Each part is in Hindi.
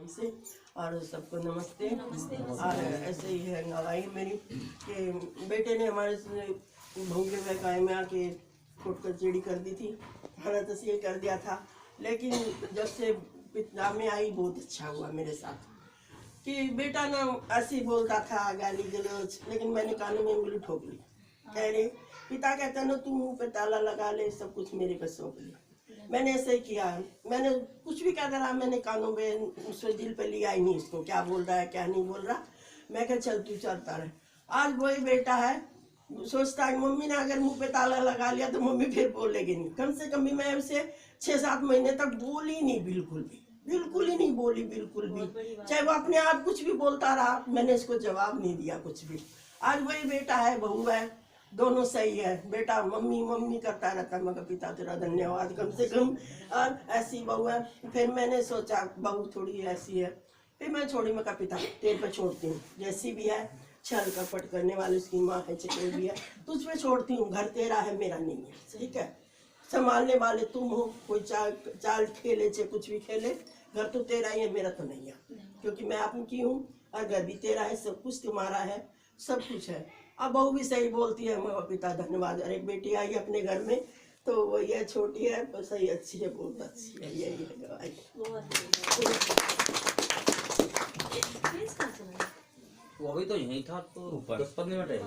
से और सबको नमस्ते। और ऐसे ही है गवाही मेरी कि बेटे ने हमारे से भूखे बहकाए में आके कोर्ट कचहरी कर दी थी, थाना तहसील कर दिया था। लेकिन जब से पिता में आई बहुत अच्छा हुआ मेरे साथ कि बेटा ना ऐसे ही बोलता था गाली गलौज, लेकिन मैंने कानों में उंगली ठोक ली। कह रहे पिता कहता ना तू मुँह पे ताला लगा ले, सब कुछ मेरे पे सौंप ले। मैंने ऐसे ही किया। मैंने कुछ भी कह रहा, मैंने कानों में उससे दिल पे लिया ही नहीं इसको, क्या बोल रहा है क्या नहीं बोल रहा। मैं कह चल तू चलता रहे। आज वही बेटा है, सोचता है मम्मी ने अगर मुंह पे ताला लगा लिया तो मम्मी फिर बोलेगी नहीं। कम से कम मैं उसे 6-7 महीने तक बोली नहीं, बिल्कुल ही नहीं बोली, बिल्कुल भी। चाहे वो अपने आप कुछ भी बोलता रहा, मैंने इसको जवाब नहीं दिया कुछ भी। आज वही बेटा है, बहू है, दोनों सही है। बेटा मम्मी मम्मी करता रहता, मगर पिता तेरा धन्यवाद कम से कम। और ऐसी बहू है। फिर मैंने सोचा बहू थोड़ी ऐसी है, फिर मैं छोड़ी। मैं कहा पिता तेरे पे छोड़ती हूँ, जैसी भी है छल कपट करने वाली उसकी माँ है चाहे भी है, तुझ पे छोड़ती हूँ। घर तेरा है, मेरा नहीं है, ठीक है। संभालने वाले तुम हो, कोई चाल खेले चाहे कुछ भी खेले, घर तो तेरा ही है, मेरा तो नहीं है, क्योंकि मैं आपकी हूँ और घर भी तेरा है, सब कुछ तुम्हारा है, सब कुछ है। अब बहू भी सही बोलती है, मैं पिता धन्यवाद। और एक बेटी आई अपने घर में, तो वो ये छोटी है पर सही अच्छी है, बहुत अच्छी है। यही है गवाही। वो अभी तो यहीं था, तो 10-15 मिनट है।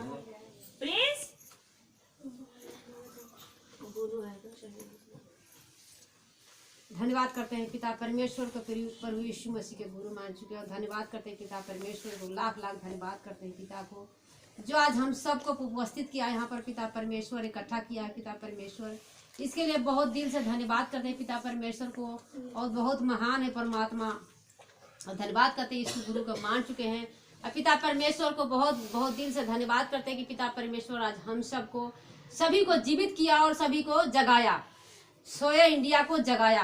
धन्यवाद करते हैं पिता परमेश्वर को, प्रभु यीशु मसीह के गुरु मान चुके हैं। और धन्यवाद करते हैं पिता परमेश्वर को, लाख लाख धन्यवाद करते हैं पिता को, जो आज हम सबको उपस्थित किया यहाँ पर पिता परमेश्वर, इकट्ठा किया है पिता परमेश्वर। इसके लिए बहुत दिल से धन्यवाद करते हैं पिता परमेश्वर को। और बहुत महान है परमात्मा, और धन्यवाद करते हैं यीशु गुरु को मान चुके हैं। और पिता परमेश्वर को बहुत बहुत दिल से धन्यवाद करते हैं कि पिता परमेश्वर आज हम सबको सभी को जीवित किया और सभी को जगाया, सोए इंडिया को जगाया।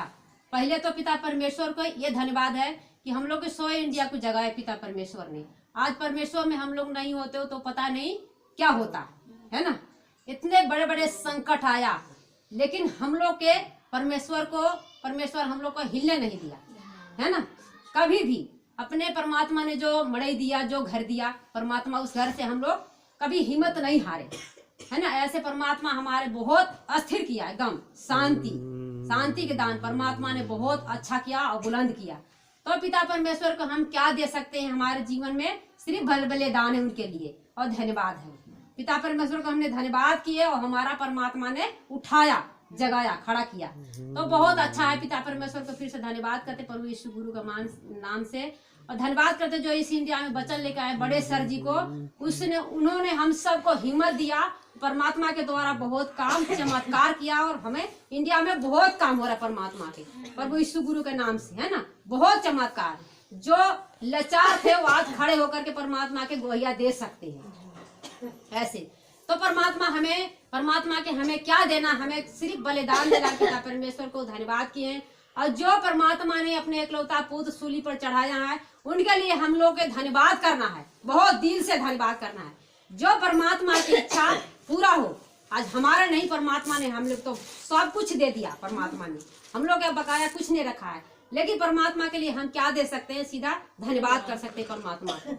पहले तो पिता परमेश्वर को ये धन्यवाद है कि हम लोग के सोए इंडिया को जगाया पिता परमेश्वर ने। आज परमेश्वर में हम लोग नहीं होते हो तो पता नहीं क्या होता है ना। इतने बड़े बड़े संकट आया, लेकिन हम लोग के परमेश्वर हम लोग को हिलने नहीं दिया, है ना। कभी भी अपने परमात्मा ने जो मड़ई दिया, जो घर दिया, परमात्मा उस घर से हम लोग कभी हिम्मत नहीं हारे, है ना। ऐसे परमात्मा हमारे बहुत अस्थिर किया, एकदम शांति के दान परमात्मा ने बहुत अच्छा किया और बुलंद किया। तो पिता परमेश्वर को हम क्या दे सकते हैं हमारे जीवन में, सिर्फ भले दान है उनके लिए और धन्यवाद है। पिता परमेश्वर को हमने धन्यवाद किए और हमारा परमात्मा ने उठाया, जगाया, खड़ा किया, तो बहुत अच्छा है। पिता परमेश्वर को फिर से धन्यवाद करते प्रभु यीशु गुरु का नाम से। और धन्यवाद करते जो इस इंडिया में वचन लेकर आए बड़े सर जी को, उन्होंने हम सबको हिम्मत दिया। परमात्मा के द्वारा बहुत काम चमत्कार किया और हमें इंडिया में बहुत काम हो रहा है परमात्मा के, प्रभु यीशु गुरु के नाम से, है ना। बहुत चमत्कार, जो लाचार थे वो आज खड़े होकर के परमात्मा के गोहिया दे सकते हैं। ऐसे तो परमात्मा के हमें क्या देना, हमें सिर्फ बलिदान देना। पिता परमेश्वर को धन्यवाद किए। और जो परमात्मा ने अपने एकलौता पुत्र सूली पर चढ़ाया है, उनके लिए हम लोग के धन्यवाद करना है, बहुत दिल से धन्यवाद करना है। जो परमात्मा की इच्छा पूरा हो, आज हमारा नहीं, परमात्मा ने हम लोग तो सब कुछ दे दिया। परमात्मा ने हम लोग का बकाया कुछ नहीं रखा है, लेकिन परमात्मा के लिए हम क्या दे सकते हैं, सीधा धन्यवाद कर सकते हैं परमात्मा को।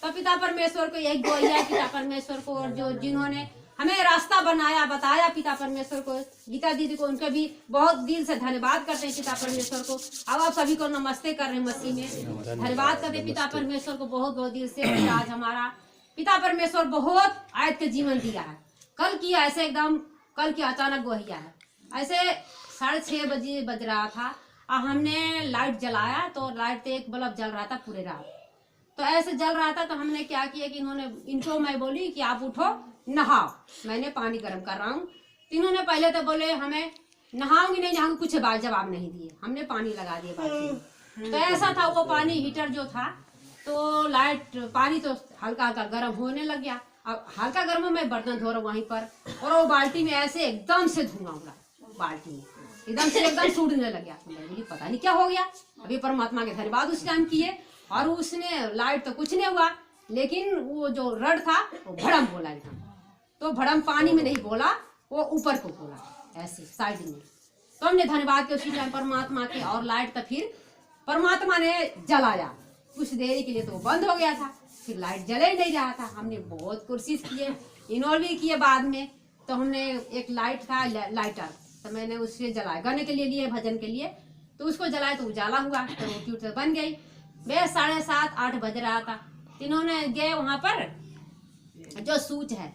तो पिता परमेश्वर को यही गोहिया है, पिता परमेश्वर को, और जो जिन्होंने हमें रास्ता बनाया, बताया पिता परमेश्वर को, गीता दीदी को, उनके भी बहुत दिल से धन्यवाद करते हैं पिता परमेश्वर को। अब आप सभी को नमस्ते कर रहे हैं मसीह में, धन्यवाद करते हैं पिता परमेश्वर को बहुत बहुत दिल से। आज हमारा पिता परमेश्वर बहुत आयत के जीवन दिया है। कल की ऐसे एकदम कल की अचानक गोहिया है, ऐसे 6:30 बजे बज रहा था और हमने लाइट जलाया, तो लाइट पे एक बल्ब जल रहा था पूरे रात। तो ऐसे जल रहा था, तो हमने क्या किया कि इनको मैं बोली कि आप उठो नहाओ, मैंने पानी गर्म कर रहा हूँ। तो इन्होंने पहले तो बोले हमें नहाऊंगी नहीं, नहाऊंगी, कुछ जवाब नहीं दिए। हमने पानी लगा दिया बाल्टी में। तो ऐसा था, वो पानी हीटर जो था, तो पानी तो हल्का हल्का गर्म होने लग गया। अब हल्का गर्म में बर्तन धो रहा वहीं पर, और वो बाल्टी में ऐसे एकदम से धुआं उड़ा, बाल्टी में एकदम से एकदम सूखने लग गया। तो पता नहीं क्या हो गया। अभी परमात्मा के धन्यवाद उस टाइम किए, और उसने लाइट तो कुछ नहीं हुआ, लेकिन वो जो रड था वो भड़म बोला एकदम। तो भड़म पानी में नहीं बोला, वो ऊपर को बोला ऐसे साइड में। तो हमने धन्यवाद किया उसी टाइम परमात्मा के, और लाइट तो फिर परमात्मा ने जलाया। कुछ देरी के लिए तो बंद हो गया था, फिर लाइट जल ही नहीं रहा था। हमने बहुत कोशिश किए, इन्वॉल्व भी किए बाद में। तो हमने एक लाइट था लाइटर, तो मैंने उससे जलाया, गाने के लिए भजन के लिए, तो उसको जलाया तो उजाला हुआ, तो रोटी उठ बन गई। वह 7:30-8 बज रहा था। इन्होंने गए वहां पर जो सूच है,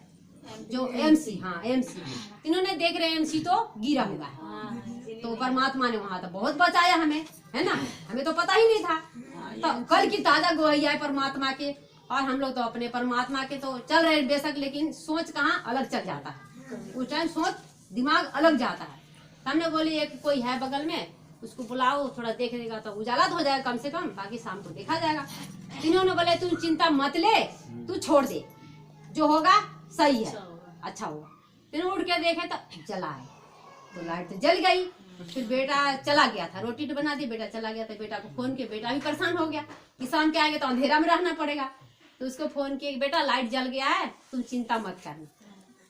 जो एमसी, हाँ एमसी, इन्होंने देख रहे एमसी तो गिरा हुआ है। तो परमात्मा ने वहां तो बहुत बचाया हमें, है ना, हमें तो पता ही नहीं था। तो कल की ताजा गवाही है परमात्मा के, और हम लोग तो अपने परमात्मा के तो चल रहे बेशक, लेकिन सोच कहाँ अलग चल जाता है। उस टाइम सोच दिमाग अलग जाता है। हमने बोली एक कोई है बगल में, उसको बुलाओ, थोड़ा देख लेगा तो उजाला तो हो जाएगा कम से कम, बाकी शाम को देखा जाएगा। इन्होंने बोले तू चिंता मत ले, तू छोड़ दे, जो होगा सही है, अच्छा होगा। फिर उठ के देखे तो जलाए, तो लाइट तो जल गई। फिर बेटा चला गया था, रोटी तो बना दी, बेटा चला गया, तो बेटा को फोन किया, बेटा भी परेशान हो गया कि शाम के आएंगे तो अंधेरा में रहना पड़ेगा। तो उसको फोन किया, बेटा लाइट जल गया है, तुम चिंता मत करना,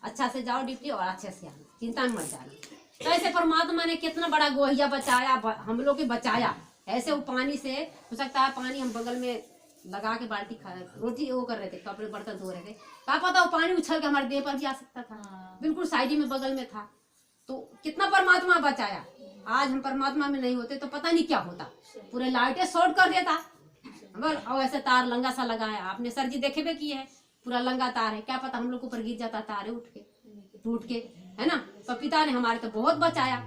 अच्छा से जाओ ड्यूटी और अच्छे से आना, चिंता मत जाना। तो ऐसे परमात्मा ने कितना बड़ा गोहिया बचाया, हम लोग के बचाया। ऐसे वो पानी से, हो सकता है पानी हम बगल में लगा के बाल्टी खा रोटी वो कर रहे थे, कपड़े बर्तन धो रहे थे, क्या पता वो पानी उछल के हमारे देह पर भी आ सकता था। बिल्कुल साइड में बगल में था। तो कितना परमात्मा बचाया। आज हम परमात्मा में नहीं होते तो पता नहीं क्या होता, पूरे लाइटें शॉर्ट कर देता। और ऐसे तार लंगा सा लगा है, आपने सर जी देखे भी किए है, पूरा लंगा तार है, क्या पता हम लोग ऊपर गिर जाता तारे उठ के टूट के, है ना। तो पिता ने हमारे तो बहुत बचाया।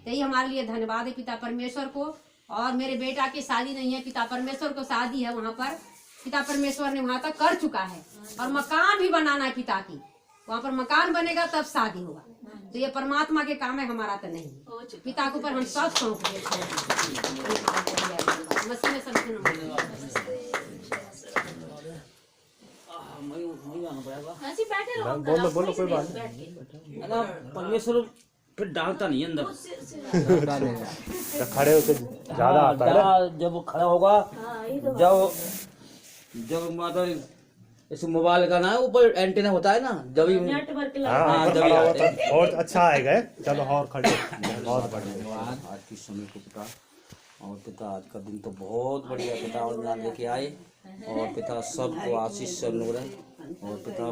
यही हमारे लिए धन्यवाद है पिता परमेश्वर को। और मेरे बेटा की शादी नहीं है, पिता परमेश्वर को शादी है वहाँ पर, पिता परमेश्वर ने वहाँ तक कर चुका है। और मकान भी बनाना है पिता की, वहाँ पर मकान बनेगा तब शादी होगा। तो ये परमात्मा के काम है, हमारा तो नहीं। पिता के ऊपर हम सब सौंप देते मसीह में सब बोलो कोई बात नहीं। परमेश्वर फिर डालता नहीं अंदर, खड़े होके ज्यादा आता है। जब वो खड़ा होगा, जब मतलब इस मोबाइल का ना ऊपर एंटीना होता है ना, जब और अच्छा आएगा। चलो और खड़े, बहुत बढ़िया। आज की समय को पिता और पिता आज का दिन तो बहुत बढ़िया पिता और ज्ञान लेके आए, और पिता सबको आशीष से नूर है। और पिता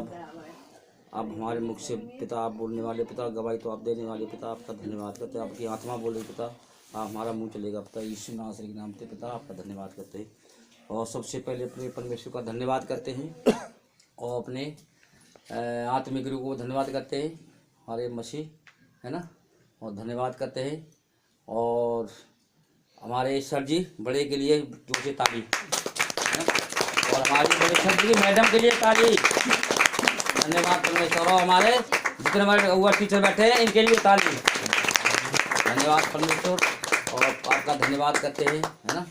आप हमारे मुख से पिता आप बोलने वाले, पिता गवाही तो आप देने वाले, पिता आपका धन्यवाद करते हैं। आपकी आत्मा बोले पिता, आप हमारा मुंह चलेगा पिता, यीशु नासरी के नाम से पिता आपका धन्यवाद करते हैं। और सबसे पहले अपने परमेश्वर का धन्यवाद करते हैं, और अपने आत्मिक गुरु को धन्यवाद करते हैं, हमारे मसीह, है ना, और धन्यवाद करते हैं। और हमारे सर जी बड़े के लिए जोर से ताली, और हमारी बड़े सर जी मैडम के लिए ताली, धन्यवाद परमेश्वर। और हमारे जितने हमारे ओवर टीचर बैठे हैं इनके लिए ताली, धन्यवाद परमेश्वर। और आपका धन्यवाद करते हैं, है ना।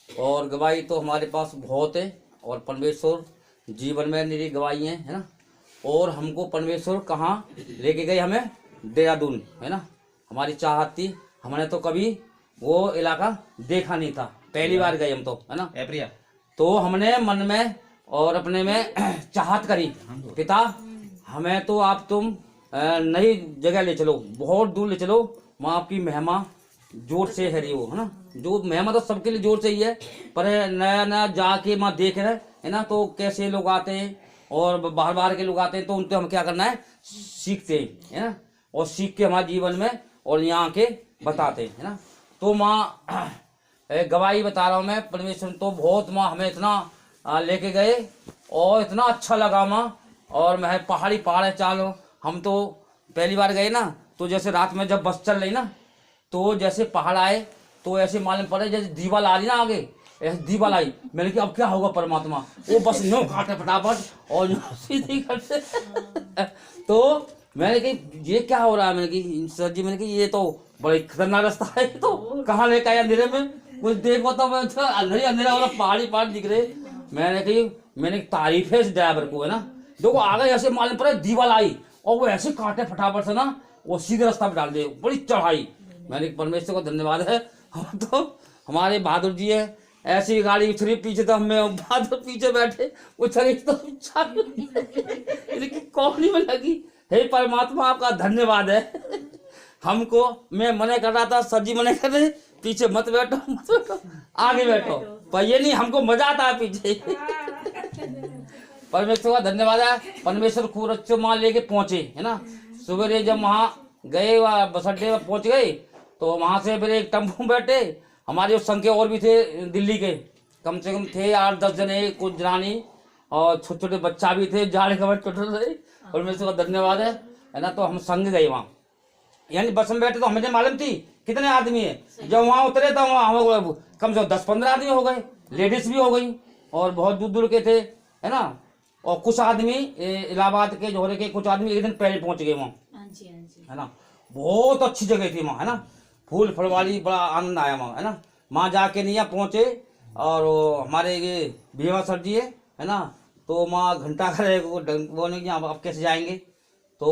और गवाही तो हमारे पास बहुत है, और परमेश्वर जीवन में मेरी गवाही है ना। और हमको परमेश्वर कहाँ लेके गए, हमें देहरादून, है ना। हमारी चाहत थी, हमने तो कभी वो इलाका देखा नहीं था, पहली बार गए हम तो, है ना। एप्रिया तो हमने मन में और अपने में चाहत करी, पिता हमें तो आप तुम नई जगह ले चलो, बहुत दूर ले चलो, वहाँ आपकी महिमा जोर से है रही हो, है ना। जो महिमा तो सबके लिए जोर से ही है, पर नया नया जाके वहाँ देख रहे है ना, तो कैसे लोग आते हैं और बाहर बाहर के लोग आते हैं, तो उनसे हम क्या करना है, सीखते हैं, है ना। और सीख के हमारे जीवन में और यहाँ के बताते हैं, है ना। तो माँ गवाही बता रहा हूँ मैं, परमेश्वर तो बहुत माँ हमें इतना लेके गए और इतना अच्छा लगा माँ। और मैं पहाड़ है चालों, हम तो पहली बार गए ना, तो जैसे रात में जब बस चल रही ना, तो जैसे पहाड़ आए तो ऐसे मालूम पड़े जैसे दीवार आ रही ना आगे, ऐसे दीवार आई। मैंने कि अब क्या होगा परमात्मा, वो बस नो काटे फटाफट और सीधी करते। तो मैंने कि ये क्या हो रहा है, मैंने कि सर जी, मैंने कि ये तो बड़ा खतरनाक रास्ता है, तो कहाँ लेके आया अंधेरे में, कुछ देखो तो अंधेरा वाला पहाड़ दिख रहे। मैंने तारीफ है इस ड्राइवर को, है ना। देखो आगे ऐसे मालूम पड़े दीवार आई और वो ऐसे काटे फटाफट से ना, वो सीधे रास्ता पे डाल दे, बड़ी चढ़ाई। मैंने परमेश्वर को धन्यवाद है। हम तो हमारे बहादुर जी है, ऐसी गाड़ी उछली पीछे, तो हमें बहादुर पीछे बैठे उछली तो कौनी में लगी। हे परमात्मा आपका धन्यवाद है। हमको मैं मना कर रहा था, सर जी मना कर रहे, पीछे मत बैठो, मत बैठो, आगे बैठो। पर ये नहीं, हमको मजा आता है पीछे। परमेश्वर का धन्यवाद है, परमेश्वर खूब अच्छे वहाँ लेके पहुंचे, है ना। सवेरे जब वहाँ गए, बस अड्डे में पहुंच गए, तो वहां से फिर एक टेम्पो में बैठे। हमारे उस संघ के और भी थे दिल्ली के, कम से कम थे 8-10 जने, कुछ जनानी और छोटे छोटे बच्चा भी थे, जाड़े कमर टूट रहे। परमेश्वर का धन्यवाद है ना। तो हम संग गए वहाँ, यानी बस में बैठे तो हमें मालूम थी कितने आदमी है। जब वहाँ उतरे तो वहाँ कम से कम 10-15 आदमी हो गए, लेडीज भी हो गई, और बहुत दूर दूर के थे, है ना। और कुछ आदमी इलाहाबाद के, जौहरे के कुछ आदमी एक दिन पहले पहुंच गए वहाँ, है ना। बहुत अच्छी जगह थी वहाँ, है ना, फूल फल वाली, बड़ा आनंद आया वहाँ, है ना। वहाँ जाके नहीं पहुँचे, और हमारे ये भीमा सर जी है ना, तो वहाँ घंटा करे वो नहीं कि अब कैसे जाएंगे, तो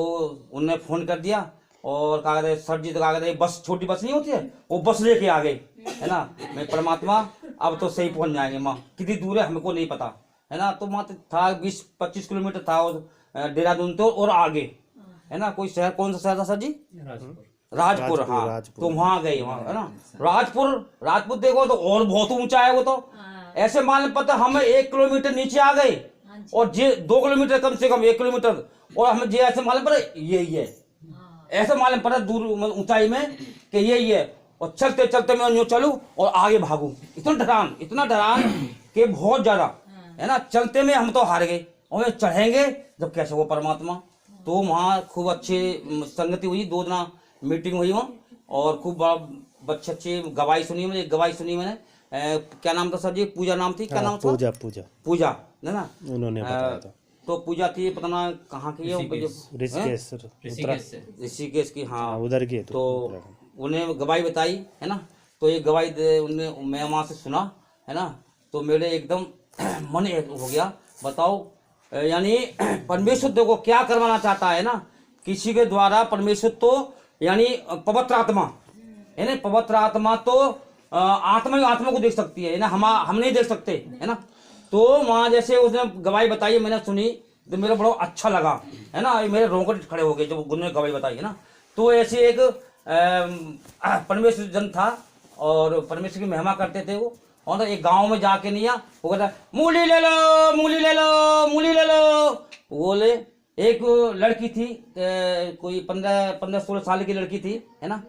उनने फ़ोन कर दिया, और कहा कहते सर जी, तो कहा कहते बस, छोटी बस नहीं होती है, वो बस लेके आ गए, है ना। मैं परमात्मा अब तो सही पहुँच जाएंगे। माँ कितनी दूर है हमको नहीं पता, है ना। तो वहाँ था 20-25 किलोमीटर था देहरादून तो, और आगे, है ना। कोई शहर, कौन सा शहर था सर जी? राजपुर। हाँ, तो वहाँ गए, वहाँ, है ना। राजपुर देखो तो और बहुत ऊंचा है वो तो, ऐसे मालूम पता हमें 1 किलोमीटर नीचे आ गए, और जे 2 किलोमीटर कम से कम 1 किलोमीटर, और हमें जे ऐसे मालूम पड़ा यही है, ऐसे मालूम पड़ा दूर ऊंचाई में कि यही है। और चलते चलते मैं यूँ चलूँ और आगे भागूं, इतना डरान कि बहुत ज्यादा, है ना। चलते में हम तो हार गए, और चढ़ेंगे जब कैसे वो परमात्मा। तो वहाँ खूब अच्छी संगति हुई, 2 दिन मीटिंग हुई वहाँ, और खूब अच्छी गवाही सुनी मैंने। गवाही सुनी मैंने, क्या नाम था सर जी? पूजा नाम थी, क्या नाम था? पूजा, है ना, उन्होंने बताया था। तो पूजा थी, पता ना कहाँ की है, ऋषिकेश की, हाँ उधर की। तो उन्हें गवाही बताई, है ना। तो ये गवाही उन्हें मैं वहाँ से सुना, है ना। तो मेरे एकदम मन हो गया। बताओ, यानी परमेश्वर देखो क्या करवाना चाहता है ना, किसी के द्वारा। परमेश्वर तो यानी पवित्र आत्मा, है ना। पवित्र आत्मा तो आत्मा ही आत्मा को देख सकती है ना, हम नहीं देख सकते, है ना। तो वहाँ जैसे उसने गवाही बताई, मैंने सुनी, तो मेरा बड़ा अच्छा लगा, है ना। मेरे रोंगटे खड़े हो गए जब उन्होंने गवाही बताई, है ना। तो ऐसे एक परमेश्वर जन था, और परमेश्वर की महिमा करते थे वो। और एक गांव में जाके नहीं वो कहता मूली ले लो, मूली ले लो, मूली ले लो। बोले एक लड़की थी, कोई 15-16 साल की लड़की थी, है ना।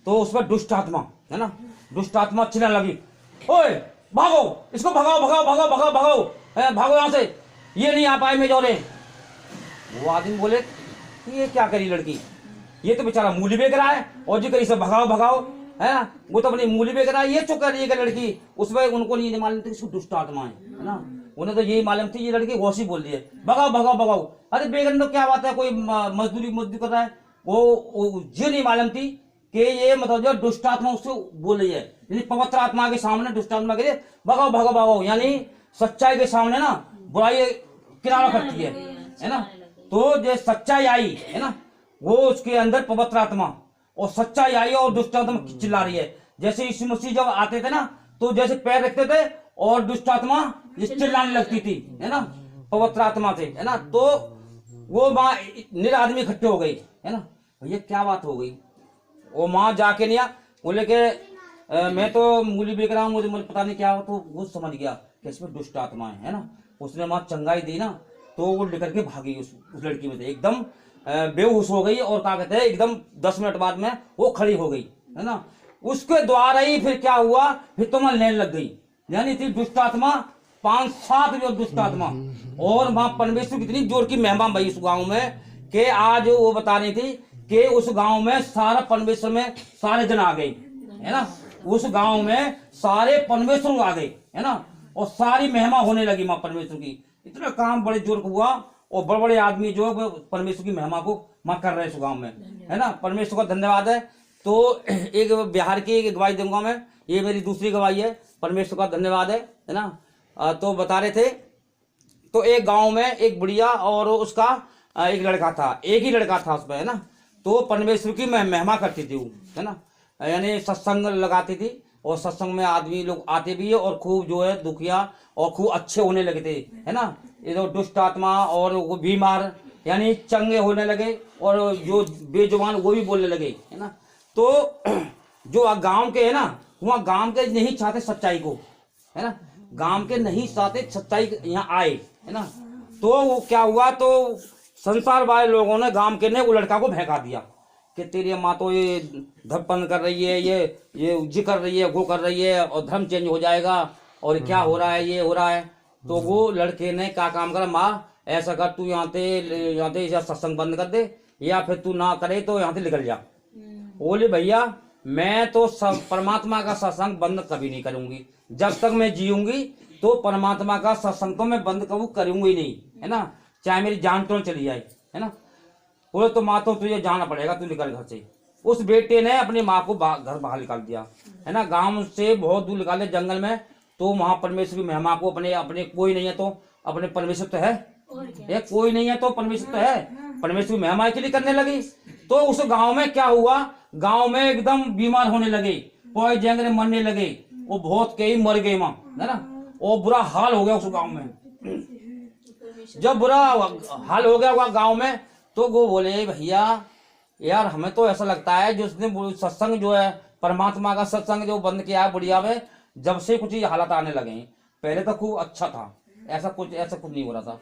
तो उस पर दुष्ट आत्मा, है ना, दुष्ट आत्मा चिल्लाने लगी, ओए भागो, इसको भगाओ भगाओ भगाओ भगाओ भगाओ, भागो यहाँ से, ये नहीं आ पाए मैं जोरे। वो आदमी बोले ये क्या करी लड़की, ये तो बेचारा मूली बेच रहा है, और जी करी से भगाओ भगाओ, है ना। वो तो अपनी मूली बेच रहा है, ये चुप कर रही है लड़की। उसमें उनको नहीं मालूम था कि दुष्ट आत्मा है ना। उन्हें तो यही मालूम थी ये लड़की होशी बोल रही है, भगाओ भगाओ भगाओ। अरे बेगन तो क्या बात है, कोई मजदूरी कर रहा है। वो ये नहीं मालूम थी कि ये मतलब जो दुष्ट आत्मा उससे बोल रही है, यानी पवित्र आत्मा के सामने दुष्ट आत्मा के लिए भगाओ भगाओ भगाओ, यानी सच्चाई के सामने ना बुराई किनारा करती है ना। तो जो सच्चाई आई है ना, वो उसके अंदर पवित्र आत्मा और सच्चाई आई, और दुष्ट आत्मा चिल्ला रही है। जैसे यीशु मसीह जब आते थे ना, तो जैसे पैर रखते थे और दुष्ट आत्मा चिल्लाने लगती थी, है ना, पवित्र आत्मा से, है ना। तो वो माँ निर आदमी इकट्ठे हो गई, है ना। भैया क्या बात हो गई? वो माँ जाके नहीं बोले कि मैं तो मूली बेच रहा हूँ, मुझे पता नहीं क्या हो। तो वो समझ गया कि इसमें दुष्ट आत्मा है ना। उसने माँ चंगाई दी ना, तो वो लेकर के भागी उस लड़की में, एकदम बेहोश हो गई, और क्या कहते हैं एकदम 10 मिनट बाद में वो खड़ी हो गई, है ना। उसके द्वारा ही फिर क्या हुआ, फिर तो मैं लेने लग गई, यानी थी दुष्ट आत्मा 5-7 जो दुष्ट आत्मा। और वहां परमेश्वर कितनी जोर की महिमा भाई उस गांव में, कि आज वो बता रही थी कि उस गांव में सारा परमेश्वर में सारे जन आ गए, है ना। उस गांव में सारे परमेश्वर आ गए, है ना, और सारी महिमा होने लगी माँ परमेश्वर की। इतना काम बड़े जोर को हुआ, और बड़े बड़े आदमी जो परमेश्वर की महिमा को माँ कर रहे हैं उस गाँव में, है ना। परमेश्वर का धन्यवाद है। तो एक बिहार की एक गवाही दूंगा मैं, ये मेरी दूसरी गवाही है। परमेश्वर का धन्यवाद है ना। तो बता रहे थे, तो एक गांव में एक बुढ़िया और उसका एक लड़का था, एक ही लड़का था उसमें, है ना। तो परमेश्वर की महिमा करती थी वो, है ना, यानी सत्संग लगाती थी, और सत्संग में आदमी लोग आते भी है, और खूब जो है दुखिया और खूब अच्छे होने लगे थे, है ना। ये जो दुष्ट आत्मा और वो बीमार यानी चंगे होने लगे, और जो बेजुबान वो भी बोलने लगे, है ना। तो जो गांव के है ना, वहाँ गांव के नहीं चाहते सच्चाई को, है ना, गांव के नहीं चाहते सच्चाई यहाँ आए, है ना। तो वो क्या हुआ, तो संसार वाले लोगों ने गांव के ने वो लड़का को भड़का दिया कि तेरी माँ तो ये धप्पन कर रही है, ये जी कर रही है, वो कर रही है, और धर्म चेंज हो जाएगा, और क्या हो रहा है, ये हो रहा है। तो वो लड़के ने क्या काम करा, माँ ऐसा कर, तू यहाँ से सत्संग बंद कर दे, या फिर तू ना करे तो यहाँ से निकल जा। बोले भैया मैं तो सब परमात्मा का सत्संग बंद कभी नहीं करूंगी, जब तक मैं जीऊंगी तो परमात्मा का सत्संग तो मैं बंद कभी करूंगी नहीं, है ना, चाहे मेरी जान तो चली जाए, है ना। बोले तो माँ तो तुझे जाना पड़ेगा, तू निकल घर से। उस बेटे ने अपनी माँ को घर बाहर निकाल दिया, है ना, गांव से बहुत दूर निकाल दिया जंगल में। तो वहां परमेश्वर की महिमा को अपने कोई नहीं है तो अपने परमेश्वर तो है, ये कोई नहीं है तो परमेश्वर तो है, परमेश्वर की महिमा के लिए करने लगी। तो उस गांव में क्या हुआ, गांव में एकदम बीमार होने लगे, कोई जंगल मरने लगे, वो बहुत कई मर गए माँ, है ना, वो बुरा हाल हो गया उस गांव में। जब बुरा हाल हो गया गांव में, तो वो बोले भैया यार हमें तो ऐसा लगता है जो उसने सत्संग जो है परमात्मा का सत्संग जो बंद किया है बुढ़िया में, जब से कुछ ये हालात आने लगे हैं, पहले तो खूब अच्छा था, ऐसा कुछ नहीं हो रहा था।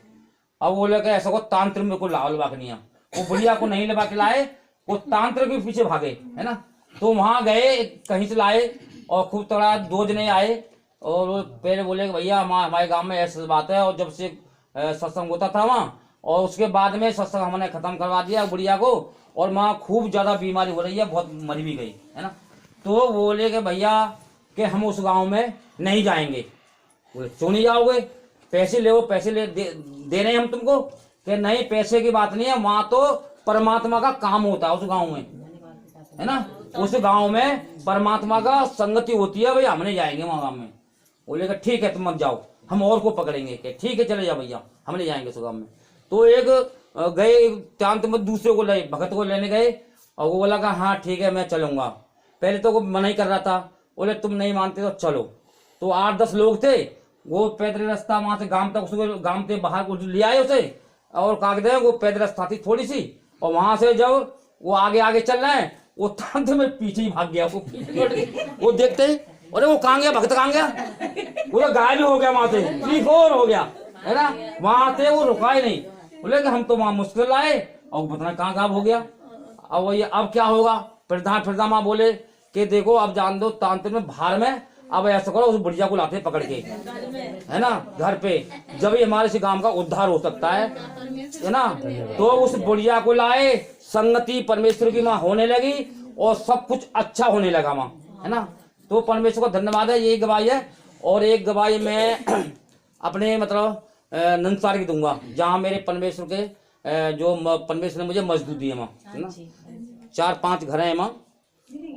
अब वो लोग ऐसा को तांत्र में को लगा के नहीं, वो बुढ़िया को नहीं लगा के लाए, वो तांत्र के पीछे भागे, है ना। तो वहां गए कहीं से लाए, और खूब तड़ा 2 जने आए, और पहले बोले भैया हमारे गांव में ऐसी बात है, और जब से सत्संग होता था वहाँ, और उसके बाद में सत्संग हमने खत्म करवा दिया बुढ़िया को, और वहाँ खूब ज्यादा बीमारी हो रही है, बहुत मरी भी गई, है ना। तो बोले कि भैया कि हम उस गांव में नहीं जाएंगे। बोले क्यों नहीं जाओगे, पैसे ले दे रहे हैं हम तुमको, कि नहीं पैसे की बात नहीं है, वहां तो परमात्मा का काम होता है उस गांव में, है ना, उस गांव में परमात्मा का संगति होती है, भैया हम नहीं जाएंगे वहां गांव में। बोले ठीक है तुम मत जाओ, हम और को पकड़ेंगे, कि ठीक है चले जाओ भैया, हम नहीं जाएंगे उस गांव में। तो एक गए चांद में दूसरे को ले भगत को लेने गए, और वो बोला हाँ ठीक है मैं चलूंगा। पहले तो वो मना ही कर रहा था, बोले तुम नहीं मानते तो चलो। तो 8-10 लोग थे, वो पैदल रास्ता वहां से गांव तक, उसको गांव के बाहर को ले आए उसे, और कागज वो पैदल रास्ता थी थोड़ी सी, और वहां से जब वो आगे चल रहे हैं, वो तांत में पीछे ही भाग गया, वो देखते अरे वो कहाँ गया, भगत कहाँ गया, पूरा गायब हो गया वहां से, त्रिकोण हो गया, है ना। वहां से वो रुका ही नहीं, बोले कि हम तो वहां मुश्किल आए, और पता नहीं कहाँ गायब हो गया। अब वही अब क्या होगा, फिरदा माँ बोले कि देखो अब जान दो तांत्रिक में भार में, अब ऐसा करो उस बुढ़िया को लाते पकड़ के, है ना, घर पे, जब ही हमारे से गांव का उद्धार हो सकता है ना। तो उस बुढ़िया को लाए, संगति परमेश्वर की माँ होने लगी, और सब कुछ अच्छा होने लगा माँ, है ना। तो परमेश्वर का धन्यवाद है, यही गवाही है। और एक गवाही मैं अपने मतलब नंदसार की दूंगा, जहाँ मेरे परमेश्वर के जो परमेश्वर ने मुझे मजदूर दिए माँ, है ना, 4-5 घर है माँ।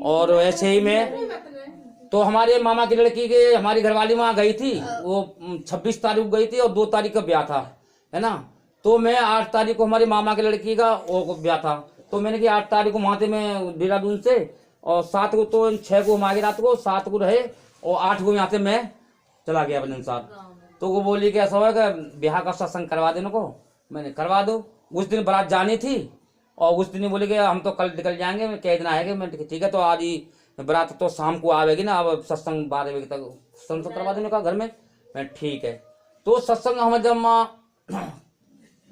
और ऐसे ही मैं तो हमारे मामा की लड़की के हमारी घरवाली वहाँ गई थी, वो 26 तारीख को गई थी, और 2 तारीख का ब्याह था, है ना। तो मैं 8 तारीख को हमारी मामा की लड़की का वो ब्याह था, तो मैंने कि 8 तारीख को वहाँ से मैं देहरादून से, और 7 को तो 6 को हमारी रात को 7 को रहे, और 8 को यहाँ से मैं चला गया अपने अनुसार। तो वो बोली कि ऐसा हुआ कि ब्याह का सत्संग करवा देने को, मैंने करवा दो। उस दिन बारात जानी थी, और उस दिन बोले कि हम तो कल निकल जाएंगे, मैं कह दिन आएंगे, मैं ठीक है तो आज ही बारात तो शाम को आवेगी ना, अब सत्संग 12 बजे तक सत्संग करवा देने का घर में, मैं ठीक है। तो सत्संग हम जब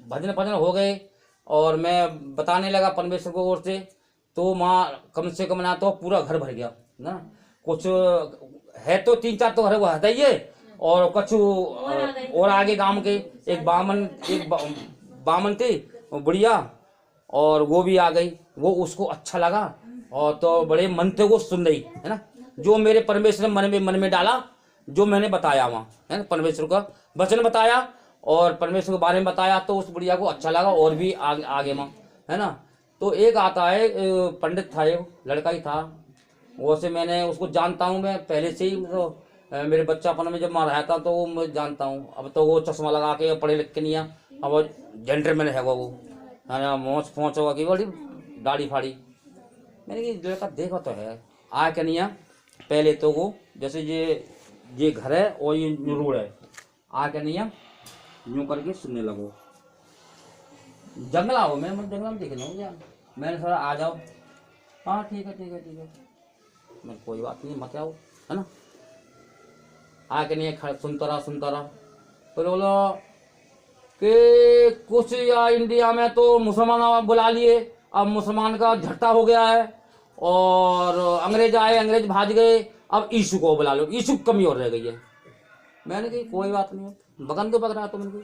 भजन हो गए, और मैं बताने लगा परमेश्वर को ओर से, तो माँ कम से कम ना तो पूरा घर भर गया ना, कुछ है तो 3-4 तो घर वो हटाइए, और कुछ और आगे गांव के एक बामन थी बुढ़िया, और वो भी आ गई, वो उसको अच्छा लगा, और तो बड़े मन थे वो सुन रही, है ना, जो मेरे परमेश्वर ने मन में डाला, जो मैंने बताया वहाँ, है ना, परमेश्वर का वचन बताया और परमेश्वर के बारे में बताया, तो उस बुढ़िया को अच्छा लगा, और भी आगे माँ, है ना। तो एक आता है पंडित था, एक लड़का ही था, वो से मैंने उसको जानता हूँ मैं पहले से ही, तो मेरे बच्चापन में जब मैं रहा था तो वो मैं जानता हूँ। अब तो वो चश्मा लगा के पढ़े लिख के नहीं है, अब वो जेंटलमैन है वो, है ना, मोच फोच होगा कि बड़ी दाढ़ी फाड़ी। मैंने कि लड़का देखा तो है, आ क्या नहीं है, पहले तो वो जैसे ये घर है और ये रोड है, आ क्या नहीं है, यूँ करके सुनने लगो, जंगला हो, मैं जंगला में देख रहा हूँ यार, मैंने सर आ जाओ, हाँ ठीक है, मैं कोई बात नहीं मत आओ। है ना। आके नहीं सुनता रहा फिर बोलो कि कुछ या इंडिया में तो मुसलमान बुला लिए, अब मुसलमान का झट्टा हो गया है, और अंग्रेज आए, अंग्रेज भाग गए, अब यीशु को बुला लो, यीशु की कमी और रह गई है। मैंने कही कोई बात नहीं, बगन तो पक रहा तो मैंने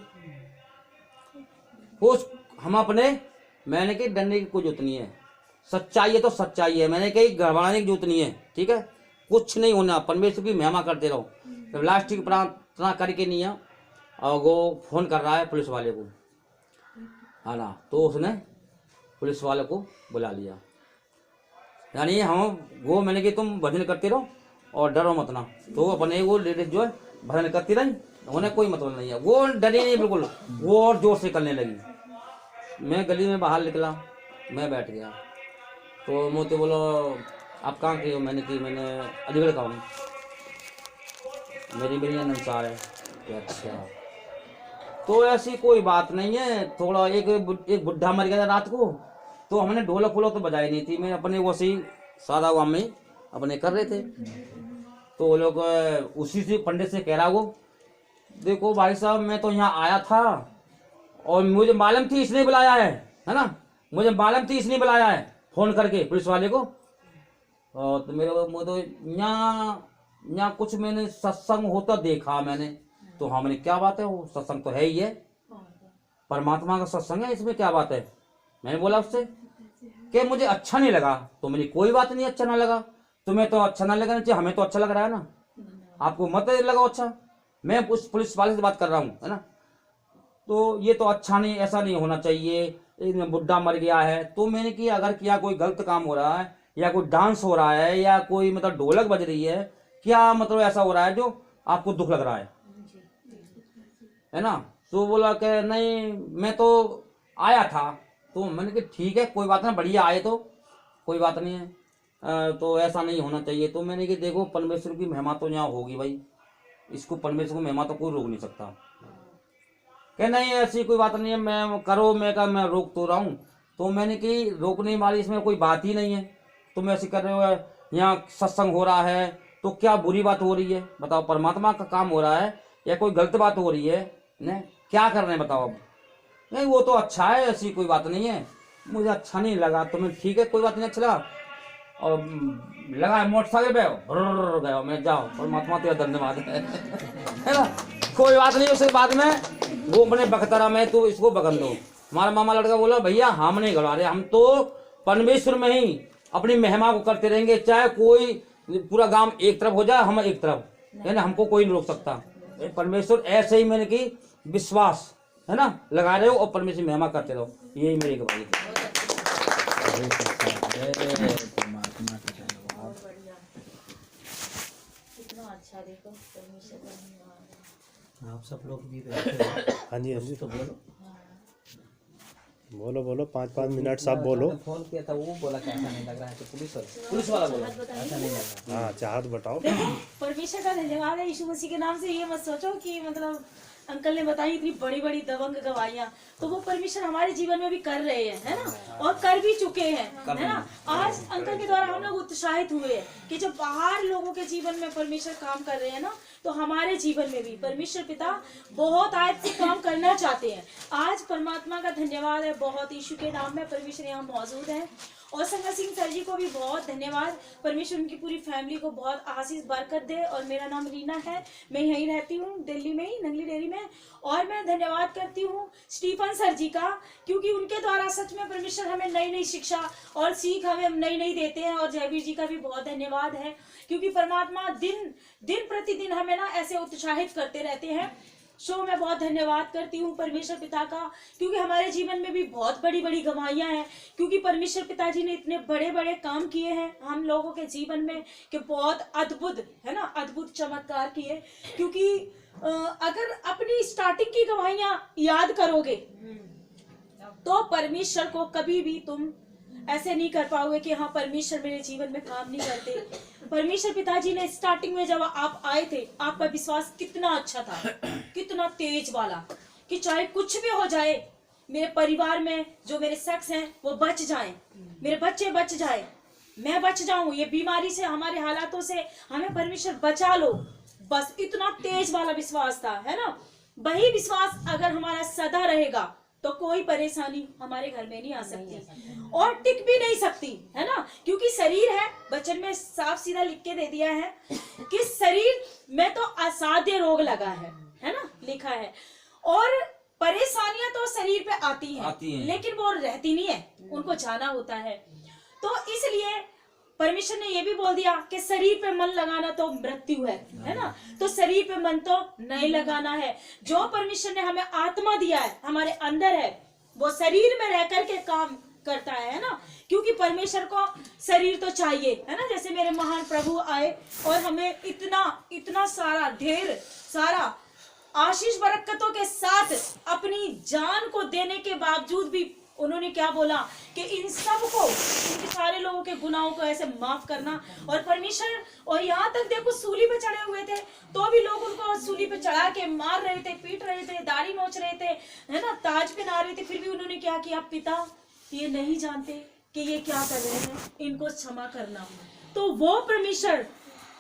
कुछ हम अपने, मैंने कही डरने की कोई जरूरत नहीं है, सच्चाई है तो सच्चाई है, मैंने कही गड़बड़ाने की जरूरत नहीं है, ठीक है, कुछ नहीं होना, परमेश्वर की महिमा करते रहो। तो लास्टिक प्रार्थना करके नहीं है, और वो फोन कर रहा है पुलिस वाले को, है ना, तो उसने पुलिस वाले को बुला लिया। यानी हम वो, मैंने कि तुम भजन करते रहो और डरो मत ना, तो अपने वो लेडीज जो है भजन करती रही, उन्हें कोई मतलब नहीं है, वो डरी नहीं बिल्कुल, वो और जोर से करने लगी। मैं गली में बाहर निकला, मैं बैठ गया, तो मोती बोलो आप कहाँ के हो, मैंने कि मैंने अलीगढ़ का हूँ, मेरी बेरिया नंसार है। अच्छा, तो ऐसी कोई बात नहीं है, थोड़ा एक बुढ़ा मर गया था रात को, तो हमने ढोलक फोलक तो बजाई नहीं थी, मैं अपने वो सी सादा गाँव में अपने कर रहे थे, तो वो लोग उसी से पंडित से कह रहा वो, देखो भाई साहब मैं तो यहाँ आया था और मुझे मालूम थी इसने बुलाया है ना, मुझे मालूम थी इसने बुलाया है फोन करके पुलिस वाले को, और तो मेरे तो यहाँ कुछ मैंने सत्संग होता देखा मैंने, तो हाँ मैंने क्या बात है, वो सत्संग तो है ही है, परमात्मा का सत्संग है, इसमें क्या बात है। मैंने बोला उससे कि मुझे अच्छा नहीं लगा, तो मेरी कोई बात नहीं, अच्छा ना लगा तुम्हें तो अच्छा ना लगना चाहिए, हमें तो अच्छा लग रहा है ना, आपको मत लगाओ अच्छा, मैं उस पुलिस वाले से बात कर रहा हूँ, है ना, तो ये तो अच्छा नहीं, ऐसा नहीं होना चाहिए, बुढ़ा मर गया है, तो मैंने कि अगर किया कोई गलत काम हो रहा है, या कोई डांस हो रहा है, या कोई मतलब ढोलक बज रही है, क्या मतलब ऐसा हो रहा है जो आपको दुख लग रहा है ना, तो बोला कि नहीं मैं तो आया था, तो मैंने कि ठीक है कोई बात नहीं, बढ़िया आए तो कोई बात नहीं है, तो ऐसा नहीं होना चाहिए। तो मैंने कि देखो परमेश्वर की महिमा तो यहाँ होगी भाई, इसको परमेश्वर की महिमा तो कोई रोक नहीं सकता, कि नहीं ऐसी कोई बात नहीं है, मैं करो, मैं रोक तो रहा हूँ, तो मैंने कि रोकने वाली इसमें कोई बात ही नहीं है, तुम ऐसे कर रहे हो, यहाँ सत्संग हो रहा है तो क्या बुरी बात हो रही है बताओ, परमात्मा का काम हो रहा है या कोई गलत बात हो रही है, ने क्या कर रहे हैं बताओ। अब नहीं वो तो अच्छा है, ऐसी कोई बात नहीं है, मुझे अच्छा नहीं लगा, तुम्हें ठीक है कोई बात नहीं, अच्छा लगा, और लगा मोटरसाइकिल पे गया मैं, जाओ परमात्मा तेरा धन्यवाद है ना, कोई बात नहीं। उसके बाद में वो अपने बखतरा में तो इसको बगन दो, हमारा मामा लड़का बोला भैया हम नहीं गड़वा रहे, हम तो परमेश्वर में ही अपनी महिमा को करते रहेंगे, चाहे कोई पूरा गांव एक तरफ हो जाए, हम एक तरफ, है ना, हमको कोई नहीं रोक सकता, परमेश्वर ऐसे ही मैंने की विश्वास है ना लगा रहे हो और परमेश्वर की महिमा करते रहो, यही मेरी गवाही है। अच्छा देखो परमेश्वर का धन्यवाद। आप सब लोग भी बैठे हो। हाँ जी तो बोलो। बोलो 5-5 मिनट सब बोलो। फोन किया था वो बोला कि ऐसा नहीं लग रहा है, तो पुलिस वाला बोला ऐसा नहीं लग रहा। हाँ चाहत बताओ। परमेश्वर का धन्यवाद है यीशु मसीह के नाम से। ये मत सोचो कि मतलब अंकल ने बताई इतनी बड़ी बड़ी दबंग गवाहियां, तो वो परमेश्वर हमारे जीवन में भी कर रहे हैं, है ना, और कर भी चुके हैं, है ना। आज अंकल के द्वारा हम लोग उत्साहित हुए हैं कि जब बाहर लोगों के जीवन में परमेश्वर काम कर रहे हैं ना, तो हमारे जीवन में भी परमेश्वर पिता बहुत आज से काम करना चाहते हैं। आज परमात्मा का धन्यवाद है, बहुत यीशु के नाम में परमेश्वर यहाँ मौजूद है। और संगा सिंह सर जी को भी बहुत धन्यवाद, परमेश्वर उनकी पूरी फैमिली को बहुत आशीष बरकत दे। और मेरा नाम रीना है, मैं यहीं रहती हूँ दिल्ली में ही, नंगली डेरी में। और मैं धन्यवाद करती हूँ स्टीफन सर जी का, क्योंकि उनके द्वारा सच में परमेश्वर हमें नई नई शिक्षा और सीख हमें नई नई देते हैं। और जयवीर जी का भी बहुत धन्यवाद है, क्योंकि परमात्मा दिन प्रतिदिन हमें ना ऐसे उत्साहित करते रहते हैं। सो मैं बहुत धन्यवाद करती हूँ परमेश्वर पिता का, क्योंकि हमारे जीवन में भी बहुत बड़ी बड़ी गवाहियां हैं, क्योंकि परमेश्वर पिताजी ने इतने बड़े बड़े काम किए हैं हम लोगों के जीवन में कि बहुत अद्भुत, है ना, अद्भुत चमत्कार किए। क्योंकि अगर अपनी स्टार्टिंग की गवाहियां याद करोगे तो परमेश्वर को कभी भी तुम ऐसे नहीं कर पाओगे कि हाँ परमेश्वर मेरे जीवन में काम नहीं करते। परमेश्वर पिताजी ने स्टार्टिंग में जब आप आए थे, आपका विश्वास कितना अच्छा था, कितना तेज वाला, कि चाहे कुछ भी हो जाए मेरे परिवार में जो मेरे शख्स हैं वो बच जाएं, मेरे बच्चे बच जाए, मैं बच जाऊं, ये बीमारी से, हमारे हालातों से हमें परमेश्वर बचा लो, बस इतना तेज वाला विश्वास था, है ना। वही विश्वास अगर हमारा सदा रहेगा तो कोई परेशानी हमारे घर में नहीं आ सकती और टिक भी नहीं सकती, है ना। क्योंकि शरीर है, वचन में साफ सीधा लिख के दे दिया है कि शरीर में तो असाध्य रोग लगा है ना, लिखा है। और परेशानियां तो शरीर पे आती हैं, लेकिन वो रहती नहीं है, उनको जाना होता है। तो इसलिए परमेश्वर ने ये भी बोल दिया कि शरीर पे मन लगाना तो मृत्यु है ना। तो शरीर पे मन तो नहीं लगाना है। जो परमेश्वर ने हमें आत्मा दिया है, हमारे अंदर है, वो शरीर में रह करके काम करता है ना। क्योंकि परमेश्वर को शरीर तो चाहिए, है ना। जैसे मेरे महान प्रभु आए और हमें इतना सारा ढेर सारा आशीष बरकतों के साथ अपनी जान को देने के बावजूद भी उन्होंने क्या बोला कि इन सबको, इनके सारे लोगों के गुनाहों को ऐसे माफ करना। और परमेश्वर, और यहाँ तक देखो सूली पे चढ़े हुए थे तो भी लोग उनको सूली पे चढ़ा के मार रहे थे, पीट रहे थे, दाढ़ी नोच रहे थे, है ना, ताज पहना रहे थे। फिर भी उन्होंने क्या किया, पिता ये नहीं जानते कि ये क्या कर रहे हैं, इनको क्षमा करना। तो वो परमेश्वर,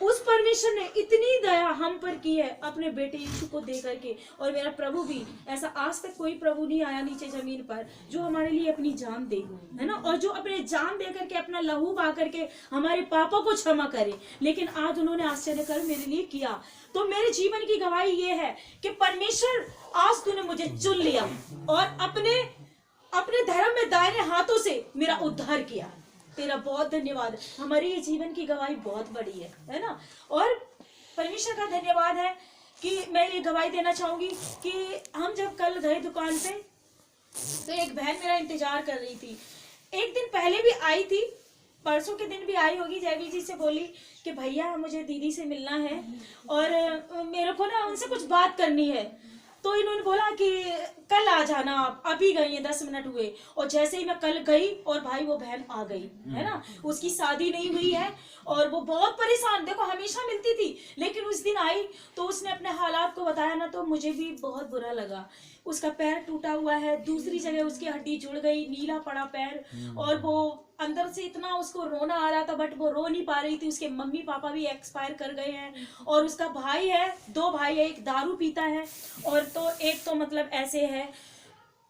उस परमेश्वर ने इतनी दया हम पर की है अपने बेटे यीशु को दे करके। और मेरा प्रभु भी, ऐसा आज तक कोई प्रभु नहीं आया नीचे जमीन पर जो हमारे लिए अपनी जान दे, है ना, और जो अपने जान दे करके, अपना लहू बहा करके हमारे पापों को क्षमा करे। लेकिन आज उन्होंने आश्चर्य कर मेरे लिए किया। तो मेरे जीवन की गवाही ये है कि परमेश्वर, आज तूने मुझे चुन लिया और अपने धर्म में दाहिने हाथों से मेरा उद्धार किया। तेरा बहुत धन्यवाद। हमारी ये जीवन की गवाही बहुत बड़ी है ना। और परमेश्वर का धन्यवाद है कि मैं ये गवाही देना चाहूंगी कि हम जब कल गए दुकान पे तो एक बहन मेरा इंतजार कर रही थी। एक दिन पहले भी आई थी, परसों के दिन भी आई होगी। जयवीर जी से बोली कि भैया मुझे दीदी से मिलना है और मेरे को ना उनसे कुछ बात करनी है। तो इन्होंने बोला कि कल आ जाना आप, अभी गई हैं, 10 मिनट हुए। और जैसे ही मैं कल गई और भाई वो बहन आ गई, है ना। उसकी शादी नहीं हुई है और वो बहुत परेशान, देखो हमेशा मिलती थी, लेकिन उस दिन आई तो उसने अपने हालात को बताया ना, तो मुझे भी बहुत बुरा लगा। उसका पैर टूटा हुआ है, दूसरी जगह उसकी हड्डी जुड़ गई, नीला पड़ा पैर, और वो अंदर से इतना उसको रोना आ रहा था, बट वो रो नहीं पा रही थी। उसके मम्मी पापा भी एक्सपायर कर गए हैं और उसका भाई है, 2 भाई है, एक दारू पीता है और तो एक तो मतलब ऐसे है,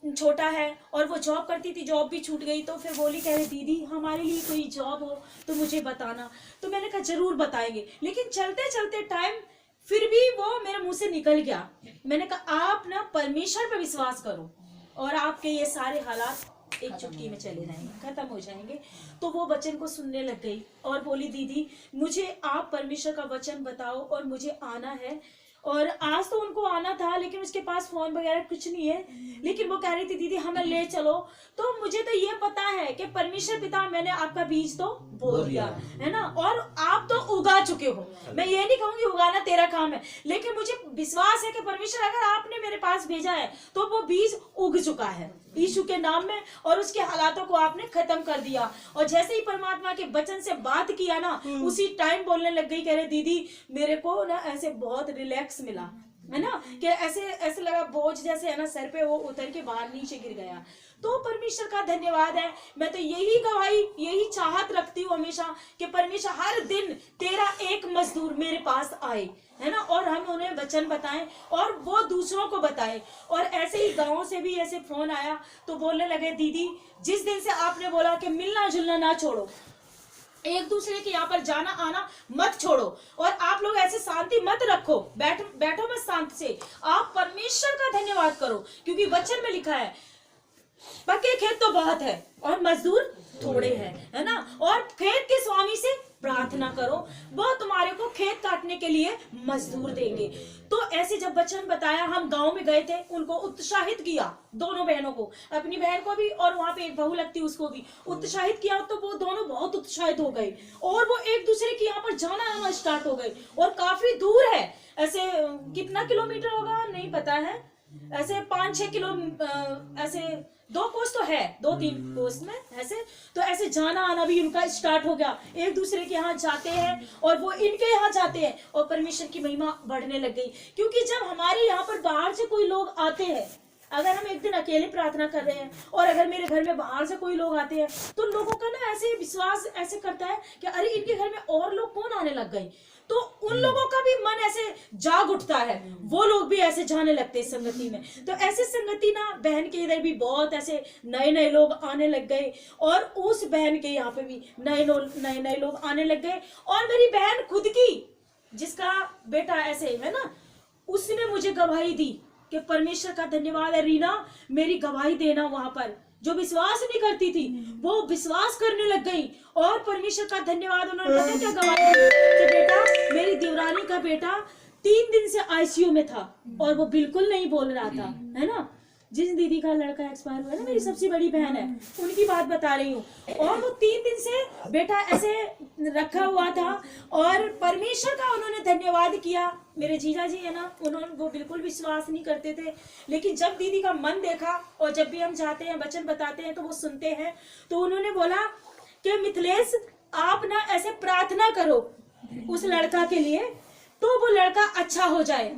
छोटा है। और वो जॉब करती थी, जॉब भी छूट गई। तो फिर बोली, कह रही दीदी हमारे लिए कोई जॉब हो तो मुझे बताना। तो मैंने कहा जरूर बताएंगे। लेकिन चलते चलते टाइम फिर भी वो मेरे मुंह से निकल गया। मैंने कहा आप ना परमेश्वर पे विश्वास करो और आपके ये सारे हालात एक चुटकी में चले जाएंगे, खत्म हो जाएंगे। तो वो वचन को सुनने लग गई और बोली दीदी मुझे आप परमेश्वर का वचन बताओ और मुझे आना है। और आज तो उनको आना था, लेकिन उसके पास फोन वगैरह कुछ नहीं है। लेकिन वो कह रही थी दीदी हमें ले चलो। तो मुझे तो ये पता है कि परमेश्वर पिता, मैंने आपका बीज तो बो दिया है ना, और आप तो उगा चुके हो। मैं ये नहीं कहूंगी उगाना तेरा काम है, लेकिन मुझे विश्वास है कि परमेश्वर अगर आपने मेरे पास भेजा है तो वो बीज उग चुका है यीशु के नाम में, और उसके हालातों को आपने खत्म कर दिया। और जैसे ही परमात्मा के वचन से बात किया ना, उसी टाइम बोलने लग गई, कह रहे दीदी मेरे को ना ऐसे बहुत रिलैक्स मिला, है ना, कि ऐसे लगा बोझ जैसे है ना सर पे, वो उतर के बाहर नीचे गिर गया। तो परमेश्वर का धन्यवाद है। मैं तो यही गवाही, यही चाहत रखती हूँ हमेशा कि परमेश्वर हर दिन तेरा एक मजदूर मेरे पास आए, है ना, और हम उन्हें वचन बताएं और वो दूसरों को बताएं। और ऐसे ही गाँव से भी ऐसे फोन आया तो बोलने लगे दीदी जिस दिन से आपने बोला कि मिलना जुलना ना छोड़ो, एक दूसरे के यहाँ पर जाना आना मत छोड़ो, और आप लोग ऐसे शांति मत रखो, बैठो मत शांति से, आप परमेश्वर का धन्यवाद करो। क्योंकि वचन में लिखा है पक्के खेत तो बहुत है और मजदूर थोड़े हैं, है ना। और खेत के स्वामी से प्रार्थना करो, वो तुम्हारे को खेत काटने के लिए मजदूर देंगे। तो ऐसे जब वचन बताया, हम गांव में गए थे, उनको उत्साहित किया, दोनों बहनों को, अपनी बहन को भी और वहां पे एक बहू लगती उसको भी उत्साहित किया। तो वो दोनों बहुत उत्साहित हो गए और वो एक दूसरे के यहाँ पर जाना आना स्टार्ट हो गए। और काफी दूर है, ऐसे कितना किलोमीटर होगा नहीं पता है, ऐसे 5-6 किलो, ऐसे 2 कोस तो है, 2-3 कोस में ऐसे। तो ऐसे जाना आना भी उनका स्टार्ट हो गया, एक दूसरे के यहाँ जाते हैं और वो इनके यहाँ जाते हैं, और परमेश्वर की महिमा बढ़ने लग गई। क्योंकि जब हमारे यहाँ पर बाहर से कोई लोग आते हैं, अगर हम एक दिन अकेले प्रार्थना कर रहे हैं और अगर मेरे घर में बाहर से कोई लोग आते हैं तो लोगों का ना ऐसे विश्वास ऐसे करता है कि अरे इनके घर में और लोग कौन आने लग गए, तो उन लोगों का भी मन ऐसे जाग उठता है, वो लोग भी ऐसे जाने लगते हैं संगति में। तो ऐसे संगति ना बहन के इधर भी बहुत ऐसे नए नए लोग आने लग गए और उस बहन के यहाँ पे भी नए नए लोग आने लग गए। और मेरी बहन खुद की जिसका बेटा ऐसे है ना, उसने मुझे गवाही दी कि परमेश्वर का धन्यवाद है रीना, मेरी गवाही देना, वहां पर जो विश्वास नहीं करती थी वो विश्वास करने लग गई और परमेश्वर का धन्यवाद। उन्होंने पता क्या गवाही दी कि बेटा, मेरी देवरानी का बेटा 3 दिन से आईसीयू में था और वो बिल्कुल नहीं बोल रहा था, है ना। जिस दीदी का लड़का एक्सपायर हुआ ना, मेरी सबसे बड़ी बहन है, उनकी बात बता रही हूँ। और वो 3 दिन से बेटा ऐसे रखा हुआ था और परमेश्वर का उन्होंने धन्यवाद किया। मेरे जीजा जी है ना, उन्होंने वो बिल्कुल विश्वास नहीं करते थे, लेकिन जब दीदी का मन देखा और जब भी हम जाते हैं वचन बताते हैं तो वो सुनते हैं, तो उन्होंने बोला कि मिथिलेश आप ना ऐसे प्रार्थना करो उस लड़का के लिए तो वो लड़का अच्छा हो जाए।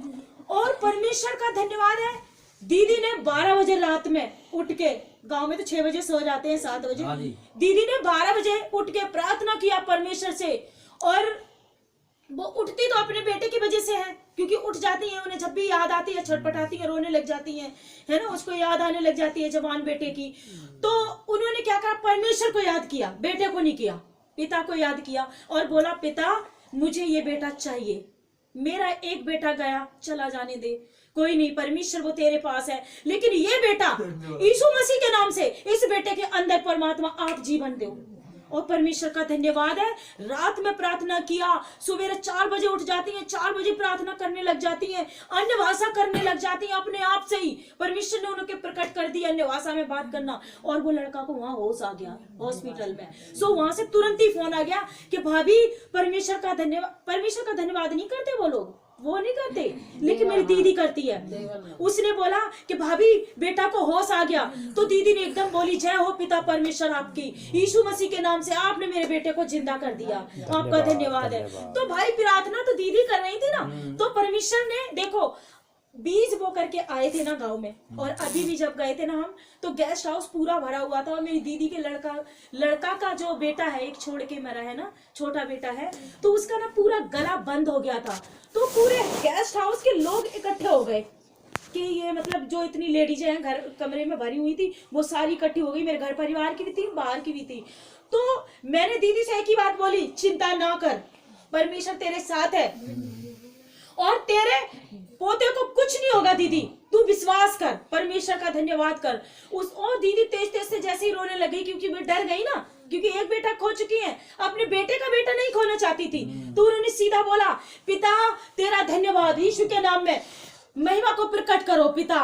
और परमेश्वर का धन्यवाद है, दीदी ने 12 बजे रात में उठ के, गांव में तो 6 बजे सो जाते हैं, 7 बजे, दीदी ने 12 बजे उठ के प्रार्थना किया परमेश्वर से। और वो उठती तो अपने बेटे की वजह से है, क्योंकि उठ जाती है, उन्हें जब भी याद आती है छटपटाती है, रोने लग जाती है, है ना, उसको याद आने लग जाती है जवान बेटे की। तो उन्होंने क्या कहा, परमेश्वर को याद किया, बेटे को नहीं किया, पिता को याद किया और बोला पिता मुझे ये बेटा चाहिए, मेरा एक बेटा गया चला जाने दे, कोई नहीं, परमेश्वर वो तेरे पास है, लेकिन ये बेटा यीशु मसीह के नाम से इस बेटे के अंदर परमात्मा आप जीवन दो। और परमेश्वर का धन्यवाद है, रात में प्रार्थना किया, सवेरे 4 बजे उठ जाती हैं, 4 बजे प्रार्थना करने लग जाती हैं, अन्य भाषा करने लग जाती हैं अपने आप से ही। परमेश्वर ने उन्हें प्रकट कर दिया अन्य भाषा में बात करना। और वो लड़का को वहां होश आ गया हॉस्पिटल में। सो वहां से तुरंत ही फोन आ गया कि भाभी परमेश्वर का धन्यवाद नहीं करते वो लोग, वो नहीं करते, लेकिन मेरी दीदी करती है। उसने बोला कि भाभी बेटा को होश आ गया, तो दीदी ने एकदम बोली जय हो पिता परमेश्वर आपकी, यीशु मसीह के नाम से आपने मेरे बेटे को जिंदा कर दिया, आपका धन्यवाद है। तो भाई प्रार्थना तो दीदी कर रही थी ना, तो परमेश्वर ने देखो बीज बो करके आए थे ना गांव में, और अभी भी जब गए थे ना हम, तो गेस्ट हाउस पूरा भरा हुआ था। और मेरी दीदी के लड़का का जो बेटा है, एक छोड़ के मरा है ना, छोटा बेटा है, तो उसका ना पूरा गला बंद हो गया था। तो पूरे गेस्ट हाउस के लोग इकट्ठे हो गए कि ये मतलब जो इतनी लेडीज हैं घर कमरे में भरी हुई थी वो सारी इकट्ठी हो गई, मेरे घर परिवार की भी थी, बाहर की भी थी। तो मैंने दीदी से एक ही बात बोली, चिंता ना कर, परमेश्वर तेरे साथ है और तेरे पोते को कुछ नहीं होगा दीदी, तू विश्वास कर, परमेश्वर का धन्यवाद कर। और दीदी तेज तेज से जैसे ही रोने लगी, क्योंकि वो डर गई ना, क्योंकि एक बेटा खो चुकी है, अपने बेटे का बेटा नहीं खोना चाहती थी। तो उन्होंने सीधा बोला पिता तेरा धन्यवाद, यीशु के नाम में महिमा को प्रकट करो पिता,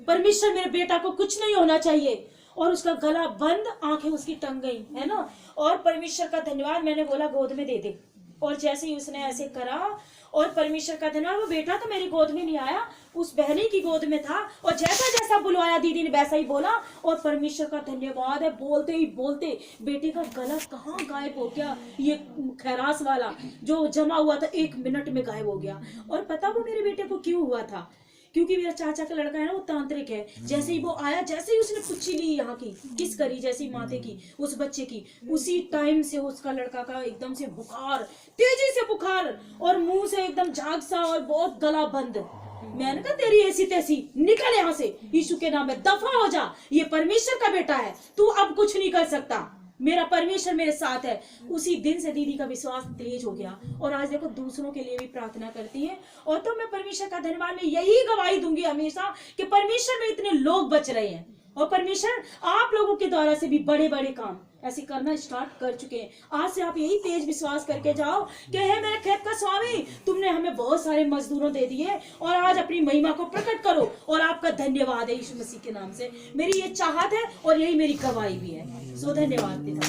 परमेश्वर मेरे बेटा को कुछ नहीं होना चाहिए। और उसका गला बंद, आंखें उसकी टंग गई, है ना। और परमेश्वर का धन्यवाद, मैंने बोला गोद में दे दे, और जैसे ही उसने ऐसे करा, और परमेश्वर का धन्यवाद, वो बेटा तो मेरी गोद में नहीं आया, उस बहनी की गोद में था, और जैसा जैसा बुलवाया दीदी ने वैसा ही बोला। और परमेश्वर का धन्यवाद है, बोलते ही बोलते बेटे का गला कहाँ गायब हो गया, ये खैरास वाला जो जमा हुआ था 1 मिनट में गायब हो गया। और पता वो मेरे बेटे को क्यों हुआ था, क्योंकि मेरा चाचा का लड़का है ना, वो तांत्रिक है। जैसे ही वो आया, जैसे ही उसने पुच्ची ली यहाँ की, किस करी जैसी माथे की उस बच्चे की, उसी टाइम से उसका लड़का का एकदम से बुखार, तेजी से बुखार, और मुंह से एकदम झाग सा, और बहुत गला बंद। मैंने कहा तेरी ऐसी तैसी, निकल यहाँ से, यीशु के नाम में दफा हो जा, ये परमेश्वर का बेटा है, तू अब कुछ नहीं कर सकता, मेरा परमेश्वर मेरे साथ है। उसी दिन से दीदी का विश्वास तेज हो गया, और आज देखो दूसरों के लिए भी प्रार्थना करती है। और तो मैं परमेश्वर का धन्यवाद, मैं यही गवाही दूंगी हमेशा कि परमेश्वर में इतने लोग बच रहे हैं, और परमेश्वर आप लोगों के द्वारा से भी बड़े बड़े काम ऐसे करना स्टार्ट कर चुके हैं। आज से आप यही तेज विश्वास करके जाओ कि हे मेरे खेत का स्वामी, तुमने हमें बहुत सारे मजदूरों दे दिए, और आज अपनी महिमा को प्रकट करो, और आपका धन्यवाद है यीशु मसीह के नाम से। मेरी ये चाहत है और यही मेरी गवाही भी है। सो धन्यवाद पिता।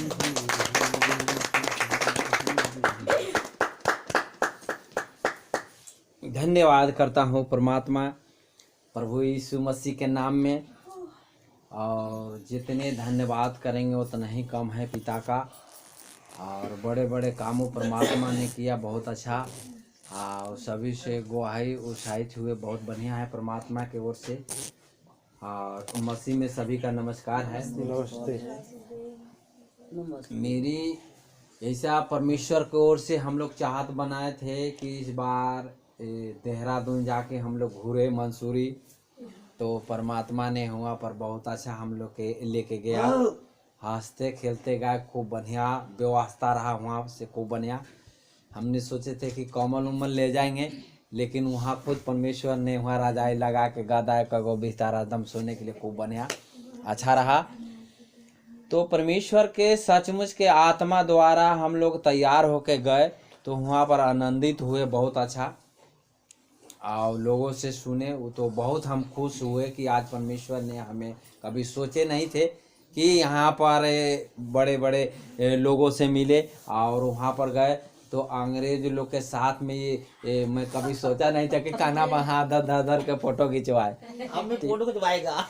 धन्यवाद करता हूँ परमात्मा प्रभु यीशु मसीह के नाम में, और जितने धन्यवाद करेंगे उतना ही कम है पिता का। और बड़े बड़े कामों परमात्मा ने किया, बहुत अच्छा, और सभी से गवाही उत्साहित हुए, बहुत बढ़िया है परमात्मा की ओर से। और मसीह में सभी का नमस्कार है। नमस्ते। मेरी ऐसा परमेश्वर की ओर से हम लोग चाहत बनाए थे कि इस बार देहरादून जाके हम लोग घूरे मंसूरी, तो परमात्मा ने वहाँ पर बहुत अच्छा हम लोग के लेके गया। हंसते खेलते गए, खूब बढ़िया व्यवस्था रहा वहाँ से, खूब बढ़िया। हमने सोचे थे कि कमल उमल ले जाएंगे, लेकिन वहाँ खुद परमेश्वर ने वहाँ रजाई लगा के गदा कगो बिस्तारा एकदम सोने के लिए खूब बढ़िया अच्छा रहा। तो परमेश्वर के सचमुच के आत्मा द्वारा हम लोग तैयार होके गए, तो वहाँ पर आनंदित हुए, बहुत अच्छा। और लोगों से सुने तो बहुत हम खुश हुए कि आज परमेश्वर ने हमें कभी सोचे नहीं थे कि यहाँ पर बड़े बड़े लोगों से मिले, और वहाँ पर गए तो अंग्रेज लोग के साथ में ये मैं कभी सोचा नहीं था कि काना वहाँ धर के फोटो खिंचवाए, हमें फोटो खिंचवाएगा।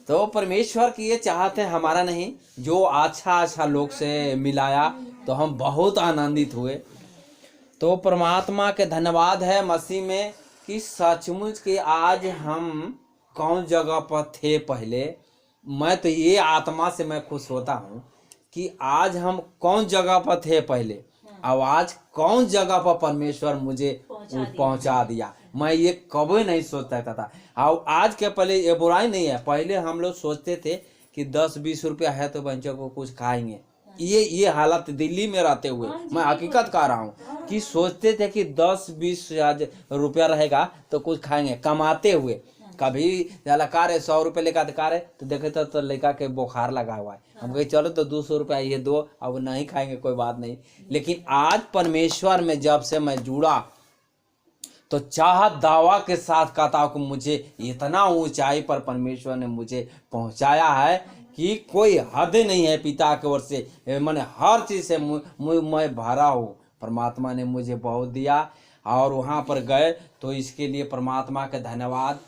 तो परमेश्वर की ये चाहत है, हमारा नहीं। जो अच्छा लोग से मिलाया तो हम बहुत आनंदित हुए। तो परमात्मा के धन्यवाद है मसीह में कि सचमुच के आज हम कौन जगह पर थे पहले। मैं तो ये आत्मा से मैं खुश होता हूँ कि आज हम कौन जगह पर थे पहले, और आज कौन जगह पर परमेश्वर मुझे पहुंचा दिया। मैं ये कभी नहीं सोचता था। और आज के पहले ये बुराई नहीं है, पहले हम लोग सोचते थे कि 10-20 रुपया है तो बच्चों को कुछ खाएंगे। ये हालत दिल्ली में रहते हुए मैं हकीकत कह रहा हूँ कि सोचते थे कि 10-20 रुपया रहेगा तो कुछ खाएंगे। कमाते हुए कभी लकार है 100 रुपये लेकर अधिकार है तो देखे तो लड़का के बुखार लगा हुआ है, हम कहे चलो तो 200 रुपया ये दो, अब नहीं खाएंगे कोई बात नहीं। लेकिन आज परमेश्वर में जब से मैं जुड़ा तो चाह दावा के साथ कहता हूँ कि मुझे इतना ऊंचाई पर परमेश्वर ने मुझे पहुंचाया है कि कोई हद नहीं है। पिता की ओर से मैंने हर चीज़ से मैं भरा हूँ। परमात्मा ने मुझे बहुत दिया, और वहाँ पर गए तो इसके लिए परमात्मा का धन्यवाद।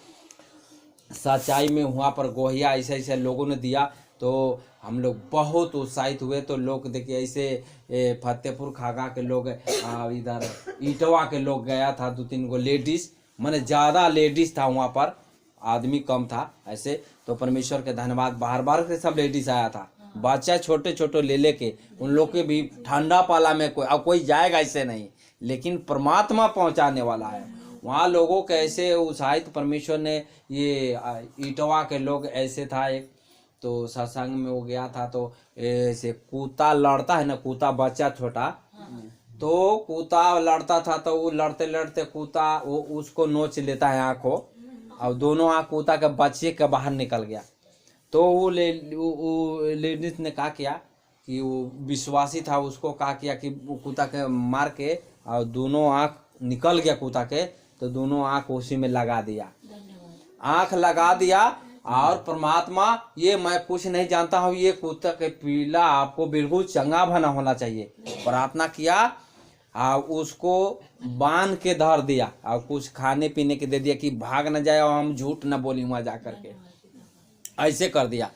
सच्चाई में वहाँ पर गोहिया ऐसे लोगों ने दिया तो हम लोग बहुत उत्साहित हुए। तो लोग देखिए ऐसे फतेहपुर खागा के लोग, इधर इटवा के लोग गया था 2-3 गो लेडीज, मैंने ज़्यादा लेडीज था वहाँ पर, आदमी कम था ऐसे। तो परमेश्वर के धन्यवाद, बाहर के सब लेडीज आया था, बच्चा छोटे ले के उन लोग के भी ठंडा पाला में कोई जाएगा ऐसे नहीं, लेकिन परमात्मा पहुँचाने वाला है। वहाँ लोगों के ऐसे उत्साहित परमेश्वर ने, ये इटवा के लोग ऐसे था एक, तो सत्संग में वो गया था तो ऐसे कूता लड़ता है ना, कूता बच्चा छोटा, तो कूता लड़ता था तो वो लड़ते लड़ते कूता वो उसको नोच लेता है आँखों, और दोनों आँख कूता के बच्चे के बाहर निकल गया। तो वो लेडीज ने कहा किया कि वो विश्वासी था, उसको कहा किया कि वो कूता के मार के और दोनों आँख निकल गया कूता के, तो दोनों आँख उसी में लगा दिया, आँख लगा दिया। और परमात्मा, ये मैं कुछ नहीं जानता हूँ, ये कुत्ता के पीला आपको बिल्कुल चंगा भला होना चाहिए। प्रार्थना किया और उसको बांध के धर दिया और कुछ खाने पीने के दे दिया कि भाग न जाए और हम झूठ न बोली वहाँ जा करके, ऐसे कर दिया।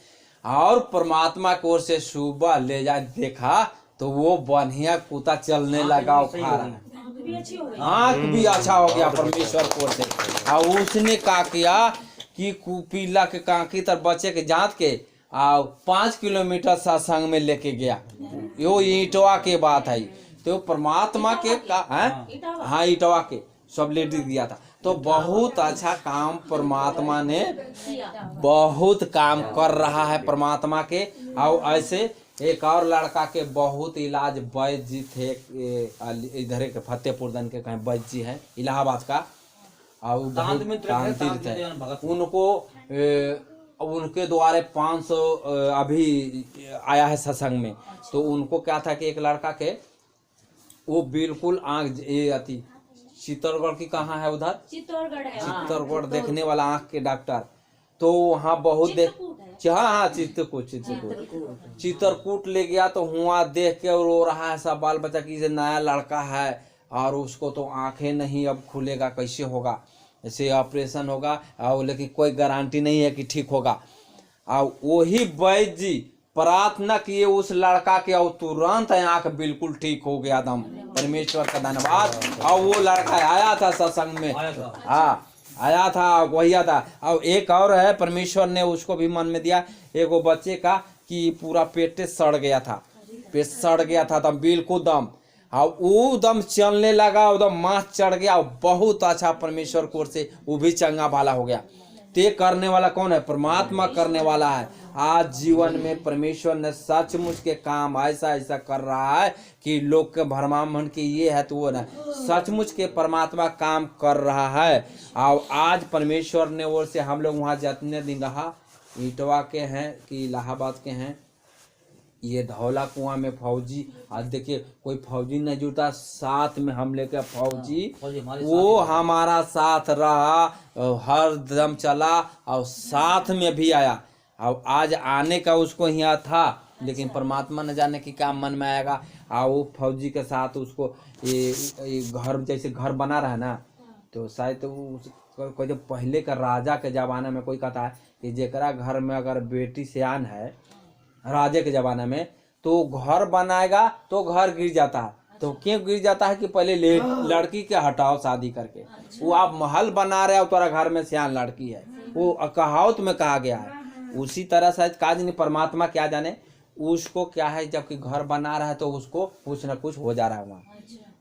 और परमात्मा की ओर से सुबह ले जा देखा तो वो बढ़िया कुत्ता चलने लगा, खा रहा है, आँख भी अच्छा हो गया परमेश्वर की ओर से। और उसने क्या किया कि पीला के कांकी तर बच्चे के जात के 5 किलोमीटर सत्संग में लेके गया। यो ईटवा के बात है, तो परमात्मा के हाँ ईटवा के सब लेडीज दिया था। तो बहुत अच्छा काम परमात्मा ने बहुत काम कर रहा है परमात्मा के। और ऐसे एक और लड़का के बहुत इलाज, वैद्य जी थे इधर के फतेहपुर दन के, कहीं वैद्य जी है इलाहाबाद का, और तीर्थ है उनको, उनके द्वारा 500 अभी आया है सत्संग में। तो उनको क्या था कि एक लड़का के वो बिल्कुल आँख अति चित्तौड़गढ़ की कहाँ है उधर, चित्तौड़गढ़ देखने वाला आँख के डॉक्टर, तो वहाँ बहुत हाँ चित्रकूट ले गया। तो वहाँ देख के रो रहा है सब बाल बच्चा कि नया लड़का है और उसको तो आंखें नहीं अब खुलेगा, कैसे होगा, ऐसे ऑपरेशन होगा, और लेकिन कोई गारंटी नहीं है कि ठीक होगा। और वही वैद्य जी प्रार्थना किए उस लड़का के और तुरंत आंख बिल्कुल ठीक हो गया दम, परमेश्वर का धन्यवाद। और वो लड़का आया था सत्संग में, हाँ आया था वही आता। अब एक और है, परमेश्वर ने उसको भी मन में दिया, एक वो बच्चे का कि पूरा पेट सड़ गया था, पेट सड़ गया था दम बिल्कुल दम, और वो दम चलने लगा, एकदम मांस चढ़ गया, बहुत अच्छा परमेश्वर की ओर से वो भी चंगा भाला हो गया। ते करने वाला कौन है? परमात्मा करने वाला है। आज जीवन में परमेश्वर ने सचमुच के काम ऐसा ऐसा कर रहा है कि लोग के भरमामन की ये है तो वो ना, सचमुच के परमात्मा काम कर रहा है। और आज परमेश्वर ने ओर से हम लोग वहाँ जितने दिन रहा, इटवा के हैं कि इलाहाबाद के हैं, ये धौला कुआं में फौजी, आज देखिए कोई फौजी नहीं जुटा, साथ में हम लेके फौजी वो हमारा साथ रहा, हर दम चला और साथ में भी आया। और आज आने का उसको यहाँ था, लेकिन परमात्मा न जाने कि क्या मन में आएगा। और वो फौजी के साथ उसको ये घर, जैसे घर बना रहा है ना, तो शायद तो कोई जब पहले का राजा के जमाने में कोई कहता है कि जेकरा घर में अगर बेटी सियान है राजे के जमाने में, तो घर बनाएगा तो घर गिर जाता है। तो क्यों गिर जाता है कि पहले लड़की के हटाओ शादी करके, वो आप महल बना रहे हो, तुम्हारा घर में सियान लड़की है, वो कहावत में कहा गया है। उसी तरह शायद काज नहीं, परमात्मा क्या जाने उसको क्या है, जबकि घर बना रहा है तो उसको कुछ न कुछ हो जा रहा है वहाँ।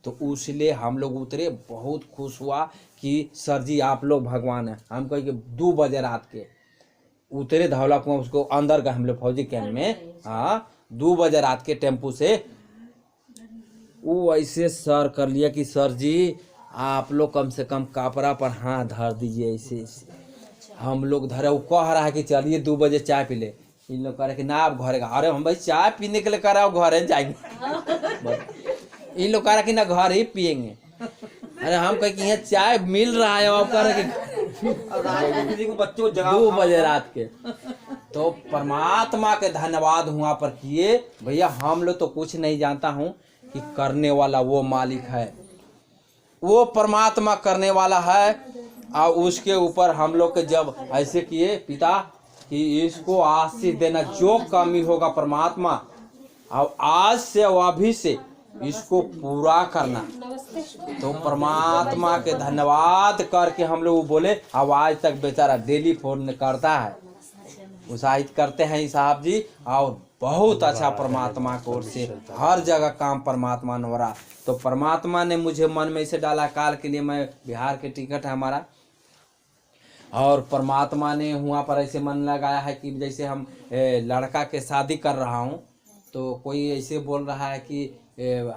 तो उसलिए हम लोग उतरे, बहुत खुश हुआ कि सर जी आप लोग भगवान हैं। हम कहे कि 2 बजे रात के उतरे धौला कुआं, उसको अंदर गए हम लोग फौजी कैंप में। हाँ 2 बजे रात के टेम्पू से वो ऐसे सर कर लिया कि सर जी आप लोग कम से कम कापरा पर हाथ धर दीजिए, ऐसे हम लोग धरे। वो कह रहा है कि चलिए 2 बजे चाय पी ले, इन लोग कह रहे कि ना आप घरे, अरे हम भाई चाय पीने के लिए कह रहे हो, घरे जाएंगे। इन लोग कह रहे कि ना घर ही पियेंगे, अरे हम कहे कि यहाँ चाय मिल रहा है, आप कह रहे कि बच्चों 2 बजे रात के। तो परमात्मा के धन्यवाद हुआ पर किए भैया, हम लोग तो कुछ नहीं जानता हूँ कि करने वाला वो मालिक है, वो परमात्मा करने वाला है। और उसके ऊपर हम लोग के जब ऐसे किए पिता कि इसको आशीष देना, जो कमी होगा परमात्मा, और आज से और अभी से इसको पूरा करना। तो परमात्मा के धन्यवाद करके हम लोग बोले। अब आज तक बेचारा डेली फोन करता है, उत्साहित करते हैं साहब जी, और बहुत अच्छा परमात्मा की ओर से हर जगह काम परमात्मा ने हो रहा। तो परमात्मा ने मुझे मन में इसे डाला, काल के लिए मैं बिहार के टिकट है हमारा, और परमात्मा ने वहाँ पर ऐसे मन लगाया है कि जैसे हम लड़का के शादी कर रहा हूँ, तो कोई ऐसे बोल रहा है कि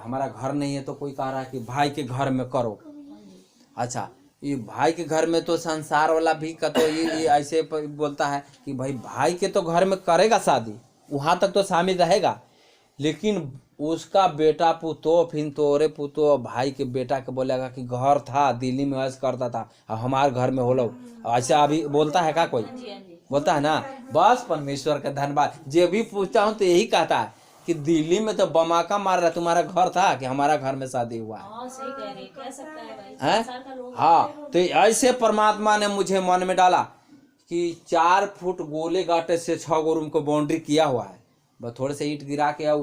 हमारा घर नहीं है, तो कोई कह रहा है कि भाई के घर में करो। अच्छा, ये भाई के घर में तो संसार वाला भी का तो ये ऐसे बोलता है कि भाई के तो घर में करेगा शादी, वहाँ तक तो शामिल रहेगा, लेकिन उसका बेटा पुतो, फिर तोरे पुतो भाई के बेटा के बोलेगा कि घर था दिल्ली में ऐसा करता था, अब हमारे घर में हो लो, ऐसा अभी बोलता है का कोई? बोलता है ना। बस परमेश्वर का धन्यवाद, जो भी पूछता हूँ तो यही कहता है कि दिल्ली में तो बमाका मार रहा, तुम्हारा घर था कि हमारा घर में शादी हुआ है। सही कह रहे, कह सकता है भाई। हाँ, तो ऐसे परमात्मा ने मुझे मन में डाला कि 4 फुट गोले गाटे से 6 गो रूम को बाउंड्री किया हुआ है, बस थोड़े से ईंट गिरा के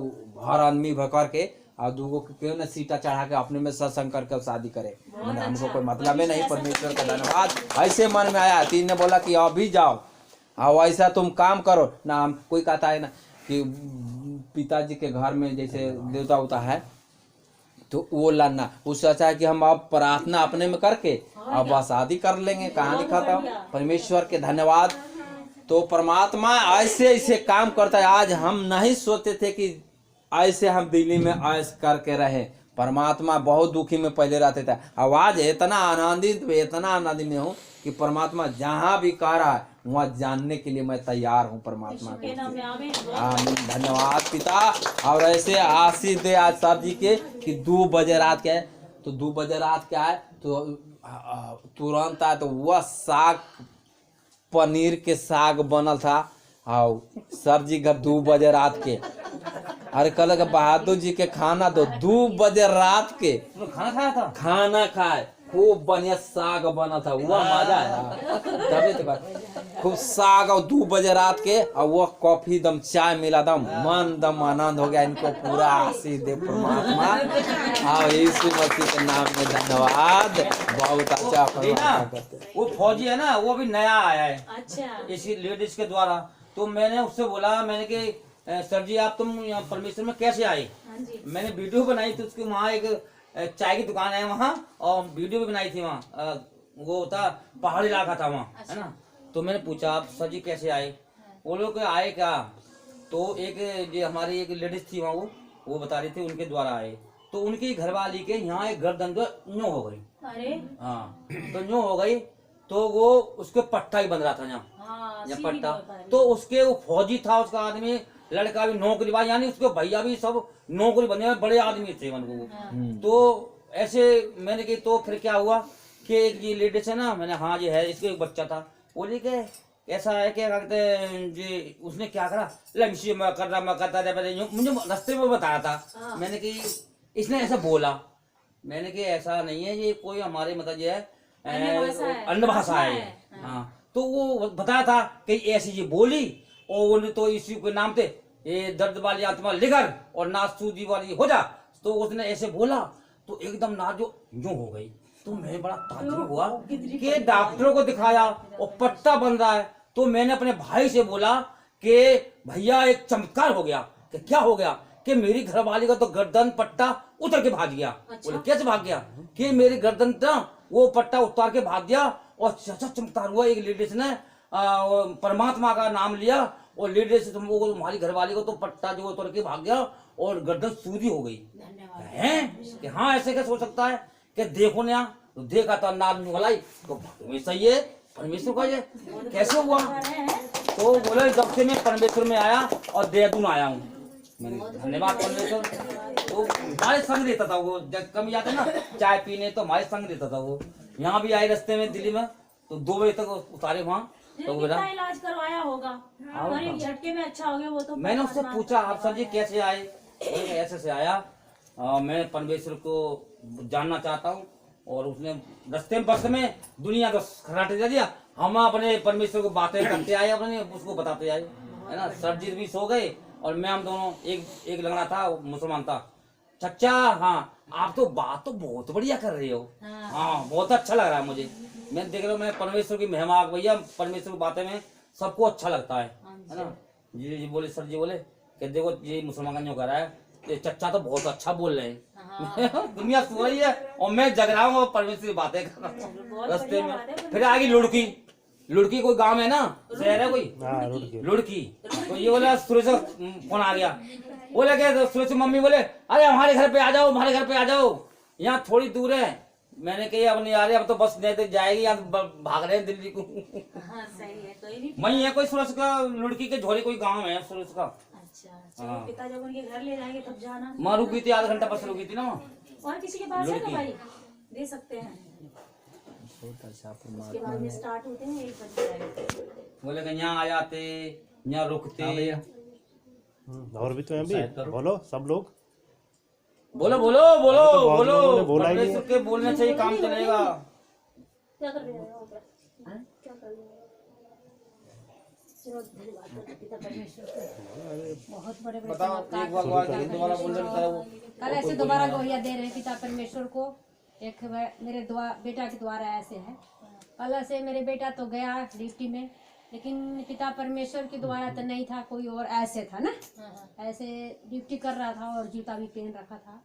भर आदमी भकर के और 2 गो क्यों न सीटा चढ़ा के अपने में सत्संग करके शादी करे। मैंने हमको कोई मतलब नहीं, परमेश्वर का धन्यवाद। ऐसे मन में आया, 3 ने बोला कि अभी जाओ और ऐसा तुम काम करो ना। हम कोई कहता है ना कि पिताजी के घर में जैसे देवता होता है तो वो लाना, उससे अच्छा है कि हम अब प्रार्थना अपने में करके अब बस शादी कर लेंगे। कहाँ लिखा था? परमेश्वर के धन्यवाद। तो परमात्मा ऐसे ऐसे काम करता है। आज हम नहीं सोचते थे कि ऐसे हम दिल्ली में ऐश करके रहे। परमात्मा बहुत दुखी में पहले रहते थे, अब आज इतना आनंदित में हूँ कि परमात्मा जहाँ भी कह रहा है वहाँ जानने के लिए मैं तैयार हूँ। परमात्मा के धन्यवाद पिता। और ऐसे आशीष दे आज सर जी के कि 2 बजे रात के है, तो 2 बजे रात के आए तो तुरंत आए तो वह साग, पनीर के साग बनल था। और सर जी घर 2 बजे रात के, अरे कल बहादुर जी के खाना तो 2 बजे रात के खाना खाया था, खाना खाए खूब बढ़िया साग बना था, वो मजा आया तभी तो बात। खूब साग और 2 बजे रात के, और वो कॉफी दम चाय मिला दम, मन दम आनंद हो गया। इनको पूरा आशीष दे परमात्मा। हाँ, यीशु मसीह के नाम में धन्यवाद। बहुत अच्छा परमात्मा करते। वो फौजी है ना, वो भी नया आया है अच्छा इसी लेडीज के द्वारा। तो मैंने उससे बोला, मैंने कि सर जी आप तुम यहाँ परमेश्वर में कैसे आए? हाँ जी मैंने वीडियो बनाई थी उसकी, वहाँ एक चाय की दुकान है वहाँ, और वीडियो भी बनाई थी वहाँ। वो होता पहाड़ी इलाका था वहाँ, है ना। तो मैंने पूछा आप सर जी कैसे आए? वो लोग आए क्या? तो एक जो हमारी एक लेडीज थी वहाँ, वो बता रही थी उनके द्वारा आए। तो उनकी घरवाली के यहाँ एक गर्दन जो न्यू हो गई। अरे हाँ, तो न्यू हो गई, तो वो उसके पट्टा ही बन रहा था यहाँ, हाँ या सीधी पट्टा। बता रही। तो उसके वो फौजी था उसका आदमी, लड़का भी नौकरी वाला, यानी उसके भैया भी सब नौकरी बने हुए बड़े आदमी थे उनको। तो ऐसे मैंने की, तो फिर क्या हुआ कि एक ये लेडीज है ना, मैंने हाँ ये है, इसके एक बच्चा था। बोली के ऐसा है क्या कहते हैं जी, उसने क्या करा, लमशी मैं कर रहा, मैं करता था, मुझे रास्ते में बताया था। मैंने कि इसने ऐसा बोला, मैंने कि ऐसा नहीं है, ये कोई हमारे मतलब ये है अन्य भाषा है। हाँ, तो वो बताया था कि ऐसी ये बोली, और उन्हें तो इसी के नाम थे, ये दर्द वाली आत्मा लिगर और नाच सूजी वाली हो जा। तो उसने ऐसे बोला, तो एकदम नाच जो यूं हो गई। तो मैं बड़ा ताज्जुब हुआ कि डॉक्टरों को दिखाया और पट्टा बन रहा है। तो मैंने अपने भाई से बोला कि भैया एक चमत्कार हो गया। कि क्या हो गया? कि मेरी घरवाली का तो गर्दन पट्टा उतर के भाग गया। बोले कैसे भाग गया? कि मेरी गर्दन था वो पट्टा उतार के भाग गया, और अच्छा चमत्कार हुआ। एक लेडीज ने परमात्मा का नाम लिया, और लेडीज तुम्हारी घरवाली को तो पट्टा जो उतर के भाग गया और गर्दन सूजी हो गई। है कि हाँ, ऐसे क्या सोच सकता है? कि देखो ना, तो देखा था नाम भलाई, तो सही है परमेश्वर का ये कैसे हुआ? तो बोले जब से मैं परमेश्वर में आया और देहरादून आया हूँ, मैंने धन्यवाद परमेश्वर। तो हमारे संग देता था वो, जब कभी जाते ना चाय पीने, तो हमारे संग देता था वो। यहाँ भी आए रास्ते में दिल्ली में, तो 2 बजे तक उतारे वहाँ। तो बोला कितना इलाज करवाया होगा और एक झटके में अच्छा हो गया वो तो। मैंने उससे पूछा आप सर जी कैसे आए? ऐसे से आया, मैं परमेश्वर को जानना चाहता हूँ। और उसने रास्ते में बस में दुनिया को खराटे दे दिया, हम अपने परमेश्वर को बातें करते आए, अपने उसको बताते आए, है ना। सर जी भी सो गए, और मैं हम दोनों, एक लंगड़ा था मुसलमान था। चचा हाँ, आप तो बात तो बहुत बढ़िया कर रहे हो। हाँ, बहुत अच्छा लग रहा है मुझे। मैं देख रहा हूँ, मैं परमेश्वर की महिमा, भैया परमेश्वर की बातें में सबको अच्छा लगता है ना। जी बोले, सर जी बोले कि देखो ये मुसलमान का जो कर रहा है, ये चचा तो बहुत अच्छा बोल रहे हैं। दुनिया सो रही है और मैं जग रहा हूँ और परमेश्वर की बातें कर रहा हूँ रास्ते में। फिर आगे लुड़की, लुड़की कोई गांव है ना, शहर है कोई लुड़की। तो ये बोला सूरज का फोन आ गया, बोले क्या सूरज मम्मी बोले अरे हमारे घर पे आ जाओ, हमारे घर पे आ जाओ, यहाँ थोड़ी दूर है। मैंने कहा अब नहीं आ रही, अब तो बस नहीं तो जाएगी, यहाँ भाग रहे हैं दिल्ली को। हाँ सही है, कोई नहीं। वही है कोई सूरज का, लुड़की के झोले कोई गांव है सूरज का। अच्छा चलो, पिता जब उनके घर ले जाएंगे तब जाना। माँ रुकी थी, आधा घंटा बस रुकी थी ना वहाँ। और किसी के पास है ना भाई, दे सकते हैं। उसके बाद में स्टार्ट होते हैं 1 बजे। बोले कि यहाँ आ जाते, यहाँ रुकते। और भी तो हैं भी, बोलो सब लोग। बोलो बोलो बोलो तो बहुत लोगों ने बोलो, बोला ही नहीं। परमेश्वर के बोलने से ही काम चलेगा। क्या कर रहे हो? क्या कर रहे हो? चलो धन्यवाद करते पिता परमेश्वर को, बहुत बड़े बड़े बताओ चमत्कार एक बार दोबारा बोल रहे हो। कल ऐसे दोबारा गौरिया दे रहे हैं पिता परमेश्वर को। एक मेरे बेटा के द्वारा ऐसे है, कल ऐसे मेरे बेटा तो गया ड्यूटी में, लेकिन पिता परमेश्वर के द्वारा तो नहीं था, कोई और ऐसे था ना, ऐसे ड्यूटी कर रहा था और जूता भी पहन रखा था।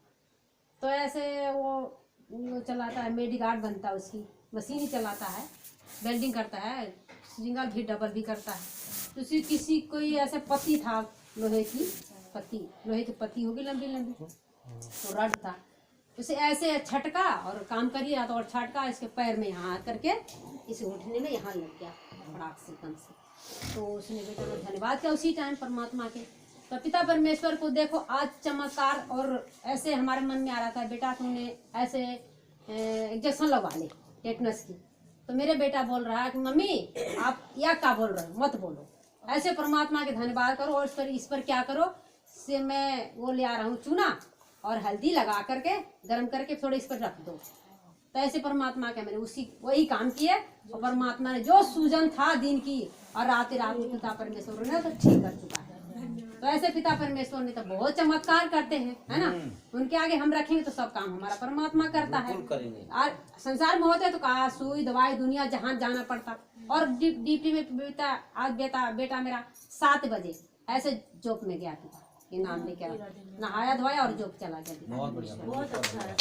तो ऐसे वो चलाता है, मेडिगार्ड बनता है, उसकी मशीन ही चलाता है, वेल्डिंग करता है, सिंगल भी डबल भी करता है। तो उसी किसी कोई ऐसे पत्ती था, लोहे की पत्ती होगी लंबी लंबी, तो रड था, उसे ऐसे छटका और काम करिए तो, और छटका इसके पैर में यहाँ करके इसे उठने में यहाँ लग गया फड़ाक से कम से। तो उसने बेटा ने धन्यवाद किया उसी टाइम परमात्मा के। तो पिता परमेश्वर को देखो आज चमत्कार, और ऐसे हमारे मन में आ रहा था बेटा तुमने ऐसे इंजेक्शन लगवा ले टेटनस की। तो मेरे बेटा बोल रहा है कि मम्मी आप या क्या बोल रहे हो, मत बोलो, ऐसे परमात्मा के धन्यवाद करो, और इस पर क्या करो से मैं वो ले आ रहा हूँ चूना और हल्दी लगा करके गर्म करके थोड़े इस पर रख दो, तो ऐसे परमात्मा के मैंने उसी वही काम किए और परमात्मा ने जो सूजन था दिन की और रात में पिता परमेश्वर ने तो ठीक कर चुका है। तो ऐसे पिता परमेश्वर ने तो बहुत चमत्कार करते हैं, है ना। उनके आगे हम रखेंगे तो सब काम हमारा परमात्मा करता है। और संसार में होते तो कहा सुई दवाई दुनिया जहाँ जाना पड़ता। और ड्यूटी में बेटा आज बेटा मेरा 7 बजे ऐसे जोक में गया था कि नाम लेके नहाया धोया और जोक चला गया। बहुत अच्छा है।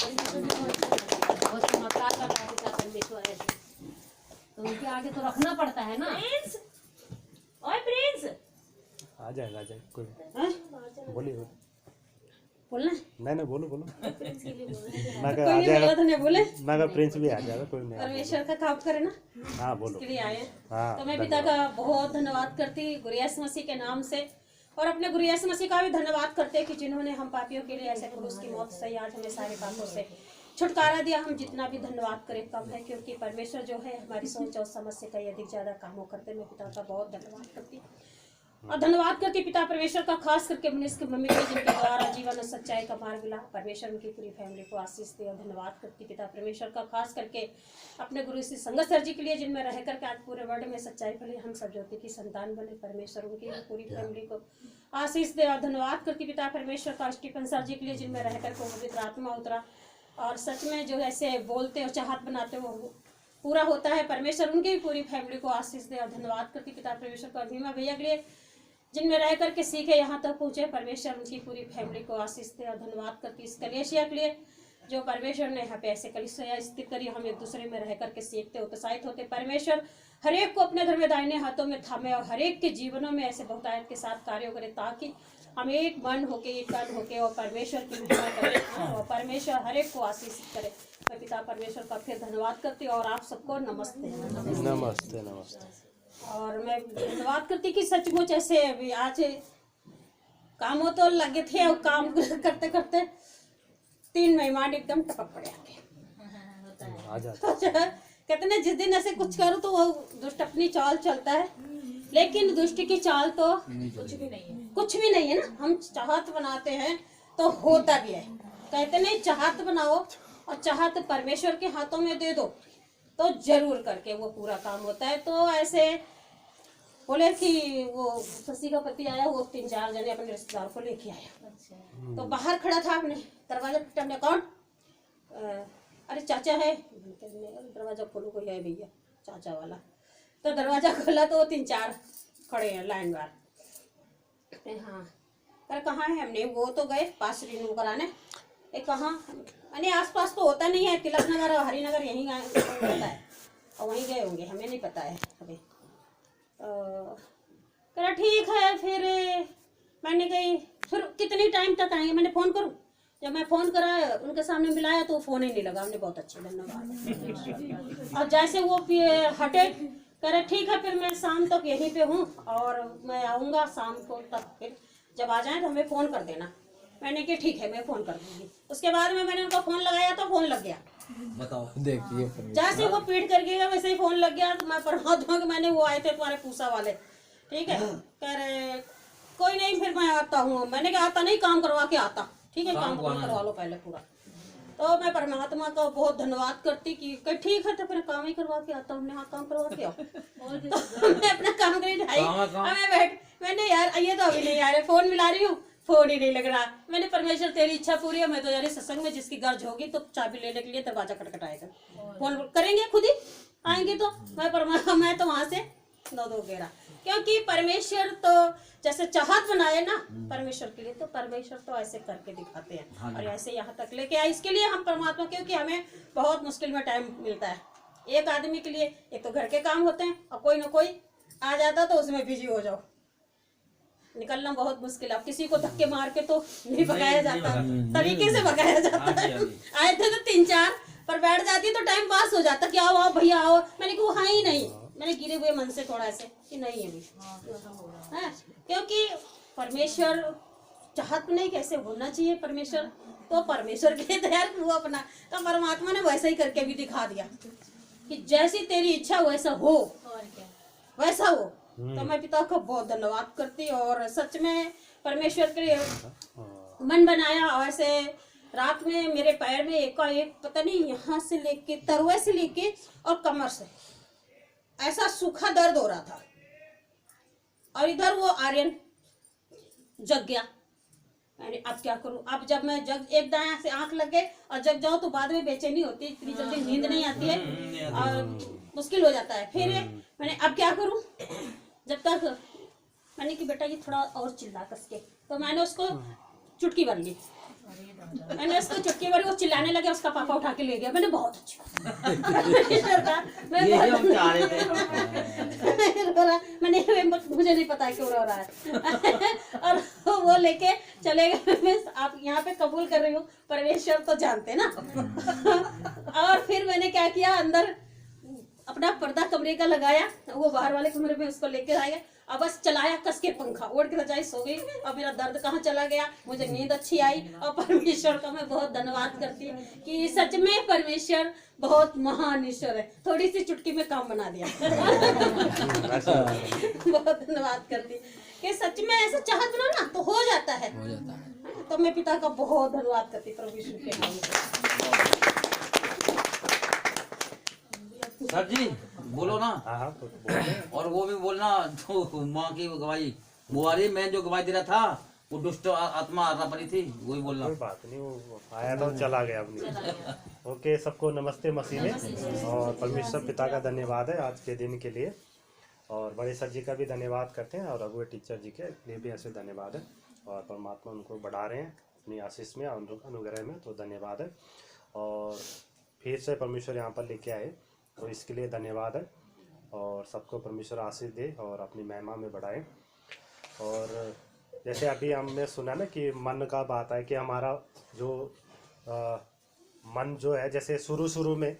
बहुत चमत्कार करता है पिता परमेश्वर ऐसे। तो उनके आगे तो रखना पड़ता है ना। प्रिंस, ओए प्रिंस, आ जाएगा कोई हैं? बोलिए बोलना नहीं बोलो बोलो ना कोई का आ नहीं जाएगा बोला तो नहीं बोले। ना का प्रिंस भी आ जाएगा कोई नहीं परमेश्वर का काम करे ना, हाँ बोलो इसके लिए आए हैं। हाँ तो मैं पिता का बहुत धन्यवाद करती गुरु यीशु मसीह के नाम से, और अपने गुरु यीशु मसीह का भी धन्यवाद करते कि जिन्होंने हम पापियों के लिए ऐसे क्रूस की मौत से आज हमें सारे पापों से छुटकारा दिया। हम जितना भी धन्यवाद करें कम है, क्योंकि परमेश्वर जो है हमारी सोच और समझ से कई अधिक ज्यादा कामों करते। मैं पिता का बहुत धन्यवाद करती और धन्यवाद करती पिता परमेश्वर का, खास करके मनीष की मम्मी को जिनके द्वारा जीवन और सच्चाई का मार्ग मिला। परमेश्वर उनकी पूरी फैमिली को आशीष दे। और धन्यवाद करती पिता परमेश्वर का, खास करके अपने गुरु श्री संगत सर जी के लिए, जिनमें रह करके आज पूरे वर्ल्ड में सच्चाई फैली, हम सब ज्योति की संतान बने। परमेश्वर उनकी पूरी फैमिली को आशीष दे। और धन्यवाद करती पिता परमेश्वर का स्टीफन सर जी के लिए, जिनमें रह करके पवित्र आत्मा उतरा और सच में जो ऐसे बोलते और चाहत बनाते वो पूरा होता है। परमेश्वर उनकी भी पूरी फैमिली को आशीष दे। और धन्यवाद करती पिता परमेश्वर का भीमा भैया के लिए, जिनमें रह करके सीखे यहाँ तक पहुँचे। परमेश्वर उनकी पूरी फैमिली को आशीष दे। और धन्यवाद करती इस कलेशिया के लिए, जो परमेश्वर ने यहाँ पे ऐसे कलिसिया स्थित करी, हम एक दूसरे में रह करके सीखते उत्साहित होते। परमेश्वर हर एक को अपने धर्म दाहिने हाथों में थामे और हर एक के जीवनों में ऐसे बहुतायत के साथ कार्यों करे, ताकि हम एक मन होके एक तन होके और परमेश्वर की महिमा करें और परमेश्वर हर एक को आशीष करे। मैं पिता परमेश्वर का फिर धन्यवाद करती और आप सबको नमस्ते। नमस्ते नमस्ते। और मैं धन्यवाद करती कि सचमुच ऐसे अभी आज कामों तो लगे थे और काम करते करते 3 मेहमान एकदम टपक पड़े आके। आ जाते कहते ना जिस दिन ऐसे कुछ करो तो वो दुष्ट अपनी चाल चलता है, लेकिन दुष्ट की चाल तो कुछ भी नहीं है ना। हम चाहत बनाते हैं तो होता भी है। कहते नहीं चाहत बनाओ और चाहत परमेश्वर के हाथों में दे दो तो जरूर करके वो पूरा काम होता है। तो ऐसे बोले कि वो शशि का पति आया, वो 3-4 जने अपने रिश्तेदार को लेके आया। तो बाहर खड़ा था, अपने दरवाजा पिटाने, कौन? अरे चाचा है। दरवाजा खोलो, कोई है भैया चाचा वाला। तो दरवाजा खोला तो 3-4 खड़े हैं लाइन बार। हाँ पर कहाँ है? हमने वो तो गए पास रिन्यू कराने। कहाँ? अरे आसपास तो होता नहीं है, तिलक नगर और हरिनगर यहीं होता है और वहीं गए होंगे, हमें नहीं पता है अभी। कहा ठीक है। फिर मैंने कही फिर कितनी टाइम तक आएंगे, मैंने फ़ोन करूँ? जब मैं फ़ोन करा उनके सामने मिलाया तो फ़ोन ही नहीं लगा। हमने बहुत अच्छे धन्यवाद। और जैसे वो हटे, कह रहे ठीक है फिर मैं शाम तक यहीं पे हूँ और मैं आऊँगा शाम को तक, फिर जब आ जाए तो हमें फ़ोन कर देना। मैंने कहा ठीक है मैं फ़ोन कर दूँगी। उसके बाद में मैंने उनका फ़ोन लगाया तो फ़ोन लग गया। बताओ देखिए जैसे वो पीट कर गया वैसे ही फ़ोन लग गया। तो मैं परमात्मा के, मैंने वो आए थे तुम्हारे पूसा वाले, ठीक है, कह रहे कोई नहीं फिर मैं आता हूँ। मैंने कहा आता नहीं, काम करवा के आता। ठीक है काम करवा लो पहले पूरा। तो मैं परमात्मा का बहुत धन्यवाद करती कि ठीक है तो फिर काम ही करवा के आता हूँ। हमने हाँ काम करवा के आओ। तो मैं अपना काम करी ढाई मैंने यार ये तो अभी नहीं आ रहे, फ़ोन मिला रही हूँ, फ़ोन ही नहीं लग रहा। मैंने परमेश्वर तेरी इच्छा पूरी है, मैं तो यार सत्संग में जिसकी गर्ज होगी तो चाबी लेने के लिए दरवाजा खटखटाएगा, फोन करेंगे खुद ही आएंगे। तो मैं तो वहां से 9-2 गेरा, क्योंकि परमेश्वर तो जैसे चाहत बनाए ना परमेश्वर के लिए, तो परमेश्वर तो ऐसे करके दिखाते हैं और ऐसे यहाँ तक लेके आए। इसके लिए हम परमात्मा, क्योंकि हमें बहुत मुश्किल में टाइम मिलता है एक आदमी के लिए। एक तो घर के काम होते हैं और कोई ना कोई आ जाता तो उसमें बिजी हो जाओ, निकलना बहुत मुश्किल है। अब किसी को धक्के मार के तो नहीं भगाया जाता, तरीके से भगाया जाता है। आए थे तो 3-4 पर बैठ जाती तो टाइम पास हो जाता कि आओ आओ भैया आओ। मैंने कहा हाँ ही नहीं, मैंने गिरे हुए मन से थोड़ा ऐसे कि नहीं है भी, क्योंकि परमेश्वर चाहत नहीं कैसे होना चाहिए परमेश्वर, तो परमेश्वर के तैयार वो अपना, तो परमात्मा ने वैसा ही करके भी दिखा दिया कि जैसी तेरी इच्छा वैसा हो, वैसा हो। तो मैं पिता को बहुत धन्यवाद करती और सच में परमेश्वर के लिए मन बनाया और ऐसे रात में मेरे पैर में एक पता नहीं यहाँ से लेके तरुए से लेके और कमर से ऐसा सूखा दर्द हो रहा था। और इधर वो आर्यन जग गया। मैंने अब क्या करूं, अब जब मैं जग एक दाएं से आंख लग गए और जग जाऊं तो बाद में बेचैनी होती है, इतनी जल्दी नींद नहीं आती है और मुश्किल हो जाता है। फिर मैंने अब क्या करूं, जब तक मैंने कि बेटा ये थोड़ा और चिल्ला कस के, तो मैंने उसको चुटकी भर ली। मैंने उसको चुटकी भरी, वो चिल्लाने लगे, उसका पापा उठा के ले गया। मैंने बहुत अच्छा मैंने मुझे नहीं पता क्यों रो रहा है और वो लेके चले गए। मैं आप यहाँ पे कबूल कर रही हूँ, परमेश्वर तो जानते ना। और फिर मैंने क्या किया, अंदर अपना पर्दा कमरे का लगाया, वो बाहर वाले कमरे में उसको लेके आएगा। अब बस चलाया कस के पंखा, ओढ़ के रजाई सो गई। अब मेरा दर्द कहाँ चला गया, मुझे नींद अच्छी आई। और परमेश्वर का मैं बहुत धन्यवाद करती हूँ कि सच में परमेश्वर बहुत महान ईश्वर है। थोड़ी सी चुटकी में काम बना दिया। बहुत धन्यवाद करती कि सच में ऐसा चाहत बना ना तो हो जाता है। तो मैं पिता का बहुत धन्यवाद करती परमेश्वर के नाम से। सर जी बोलो ना। हाँ कुछ बोले। और वो भी बोलना जो माँ की गवाही, मुआरी मैं जो गवाही दे रहा था वो दुष्ट आत्मा पड़ी थी, वही बोलना। कोई बात नहीं, वो आया था चला गया अपनी। ओके, सबको नमस्ते मसीह में। और परमेश्वर पिता का धन्यवाद है आज के दिन के लिए, और बड़े सर जी का भी धन्यवाद करते हैं, और अगुए टीचर जी के लिए भी ऐसे धन्यवाद है। और परमात्मा उनको बढ़ा रहे हैं अपनी आशीष में, अनुग्रह में, तो धन्यवाद है। और फिर से परमेश्वर यहाँ पर लेके आए तो इसके लिए धन्यवाद है। और सबको परमेश्वर आशीष दे और अपनी महिमा में बढ़ाए। और जैसे अभी हमने सुना ना कि मन का बात है कि हमारा जो मन जो है, जैसे शुरू में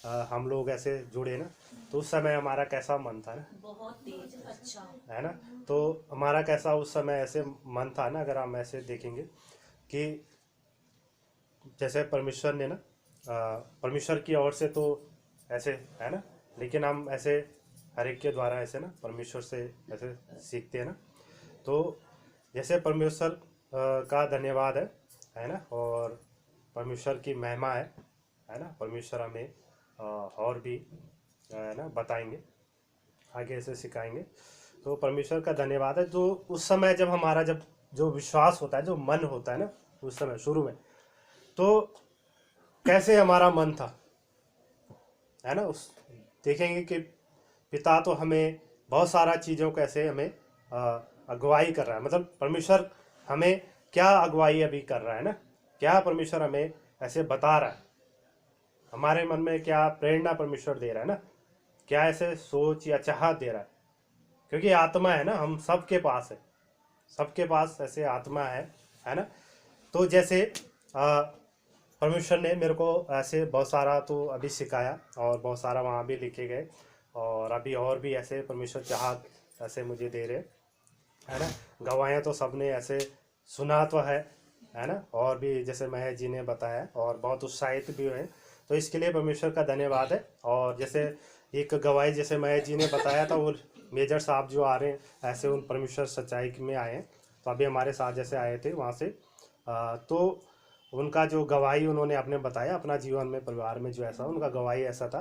हम लोग ऐसे जुड़े ना, तो उस समय हमारा कैसा मन था ना, बहुत तेज, अच्छा है ना। तो हमारा कैसा उस समय ऐसे मन था ना, अगर हम ऐसे देखेंगे कि जैसे परमेश्वर ने ना परमेश्वर की ओर से तो ऐसे है ना, लेकिन हम ऐसे हर एक के द्वारा ऐसे ना परमेश्वर से ऐसे सीखते हैं ना। तो जैसे परमेश्वर का धन्यवाद है ना, और परमेश्वर की महिमा है ना। परमेश्वर हमें और भी है ना बताएंगे, आगे ऐसे सिखाएंगे। तो परमेश्वर का धन्यवाद है। जो उस समय जब हमारा जब जो विश्वास होता है, जो मन होता है ना, उस समय शुरू में तो कैसे हमारा मन था, है ना। उस देखेंगे कि पिता तो हमें बहुत सारा चीज़ों को ऐसे हमें अगुवाई कर रहा है। मतलब परमेश्वर हमें क्या अगुवाई अभी कर रहा है ना, क्या परमेश्वर हमें ऐसे बता रहा है, हमारे मन में क्या प्रेरणा परमेश्वर दे रहा है ना, क्या ऐसे सोच या चाहत दे रहा है। क्योंकि आत्मा है ना, हम सबके पास है, सबके पास ऐसे आत्मा है ना। तो जैसे परमेश्वर ने मेरे को ऐसे बहुत सारा तो अभी सिखाया, और बहुत सारा वहाँ भी लिखे गए, और अभी और भी ऐसे परमेश्वर चाहत ऐसे मुझे दे रहे है ना। गवाहियाँ तो सबने ऐसे सुना तो है ना, और भी जैसे महेश जी ने बताया, और बहुत उत्साहित भी हुए, तो इसके लिए परमेश्वर का धन्यवाद है। और जैसे एक गवाही जैसे महेश जी ने बताया था, वो मेजर साहब जो आ रहे हैं ऐसे उन परमेश्वर सच्चाई में आए हैं, तो अभी हमारे साथ जैसे आए थे वहाँ से, तो उनका जो गवाही उन्होंने अपने बताया अपना जीवन में, परिवार में जो ऐसा उनका गवाही ऐसा था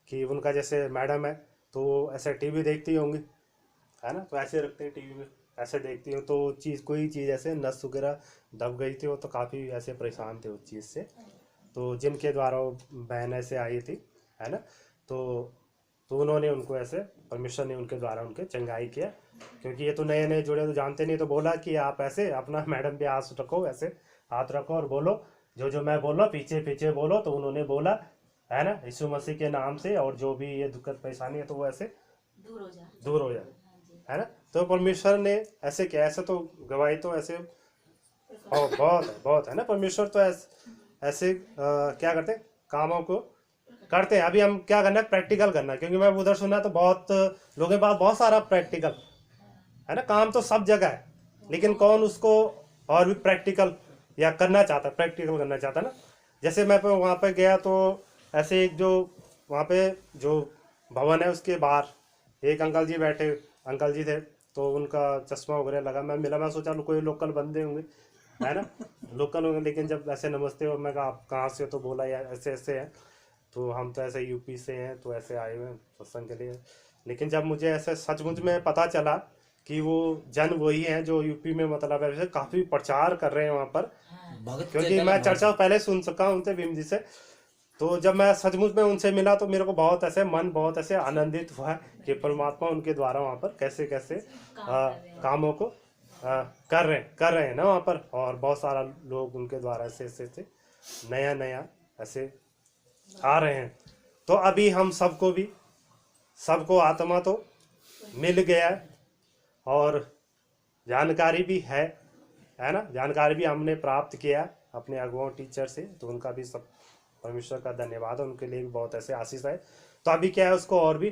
कि उनका जैसे मैडम है तो ऐसे टीवी देखती होंगी, है ना, तो ऐसे रखते हैं टीवी में, ऐसे देखती हूँ, तो कोई चीज़ ऐसे नस वगैरह दब गई थी, वो तो काफ़ी ऐसे परेशान थे उस चीज़ से। तो जिनके द्वारा वो बहन ऐसे आई थी, है ना, तो उन्होंने उनको ऐसे परमेश्वर ने उनके द्वारा उनके चंगाई किया। क्योंकि ये तो नए नए जुड़े तो जानते नहीं, तो बोला कि आप ऐसे अपना मैडम पे हाथ रखो, ऐसे हाथ रखो और बोलो जो मैं बोल रहा हूँ पीछे पीछे बोलो। तो उन्होंने बोला, है ना, यीशु मसीह के नाम से, और जो भी ये दुखद परेशानी है तो वो ऐसे दूर हो जाए, है ना। तो परमेश्वर ने ऐसे किया, ऐसे तो गवाही तो ऐसे बहुत है ना। परमेश्वर तो ऐसे क्या करते हैं, कामों को करते हैं। अभी हम क्या करना है, प्रैक्टिकल करना है। क्योंकि मैं उधर सुना तो बहुत लोगों के पास बहुत सारा प्रैक्टिकल है ना, काम तो सब जगह है, लेकिन कौन उसको और भी प्रैक्टिकल या करना चाहता, प्रैक्टिकल करना चाहता ना। जैसे मैं वहाँ पे गया तो ऐसे एक जो वहाँ पे जो भवन है उसके बाहर एक अंकल जी बैठे, अंकल जी थे, तो उनका चश्मा वगैरह लगा, मैं मिला, मैं सोचा कोई लोकल बंदे होंगे, है ना, लोकल हो, लेकिन जब ऐसे नमस्ते हो, मैं कहा आप कहाँ से हो, तो बोला यार ऐसे ऐसे है, तो हम तो ऐसे यूपी से हैं, तो ऐसे आए हुए हैं सत्संग के लिए। लेकिन जब मुझे ऐसे सचमुच में पता चला कि वो जन वही हैं जो यूपी में मतलब ऐसे काफ़ी प्रचार कर रहे हैं वहाँ पर, भगत क्योंकि चेतन मैं भगत। चर्चा पहले सुन सका हूँ उनसे, भीम जी से। तो जब मैं सचमुच में उनसे मिला तो मेरे को बहुत ऐसे मन बहुत ऐसे आनंदित हुआ कि परमात्मा उनके द्वारा वहाँ पर कैसे कैसे कामों को कर रहे हैं ना वहाँ पर, और बहुत सारा लोग उनके द्वारा ऐसे ऐसे नया नया ऐसे आ रहे हैं। तो अभी हम सबको आत्मा तो मिल गया है, और जानकारी भी है ना, जानकारी भी हमने प्राप्त किया अपने अगुओं टीचर से, तो उनका भी सब परमेश्वर का धन्यवाद है, उनके लिए भी बहुत ऐसे आशीष है। तो अभी क्या है, उसको और भी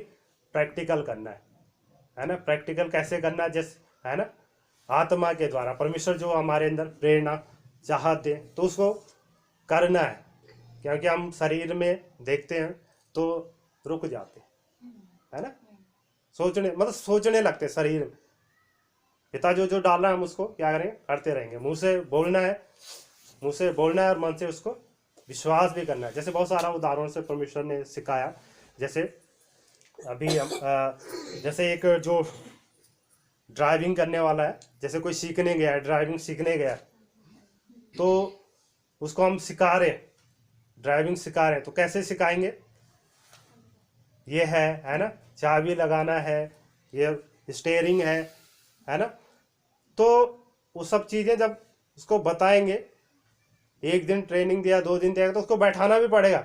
प्रैक्टिकल करना है ना, प्रैक्टिकल कैसे करना है, जैसे है ना, आत्मा के द्वारा परमेश्वर जो हमारे अंदर प्रेरणा चाहत दे तो उसको करना है, क्योंकि हम शरीर में देखते हैं तो रुक जाते है ना, सोचने लगते शरीर में। पिता जो डाल रहा है हम उसको क्या करेंगे, करते रहेंगे, मुंह से बोलना है और मन से उसको विश्वास भी करना है। जैसे बहुत सारा उदाहरण से परमेश्वर ने सिखाया, जैसे अभी हम जैसे एक जो ड्राइविंग करने वाला है, जैसे कोई सीखने गया है, ड्राइविंग सीखने गया है, तो उसको हम ड्राइविंग सिखा रहे हैं, तो कैसे सिखाएंगे, ये है ना, चाबी लगाना है, ये स्टेयरिंग है ना, तो वो सब चीज़ें जब उसको बताएंगे, एक दिन ट्रेनिंग दिया, 2 दिन दिया, तो उसको बैठाना भी पड़ेगा।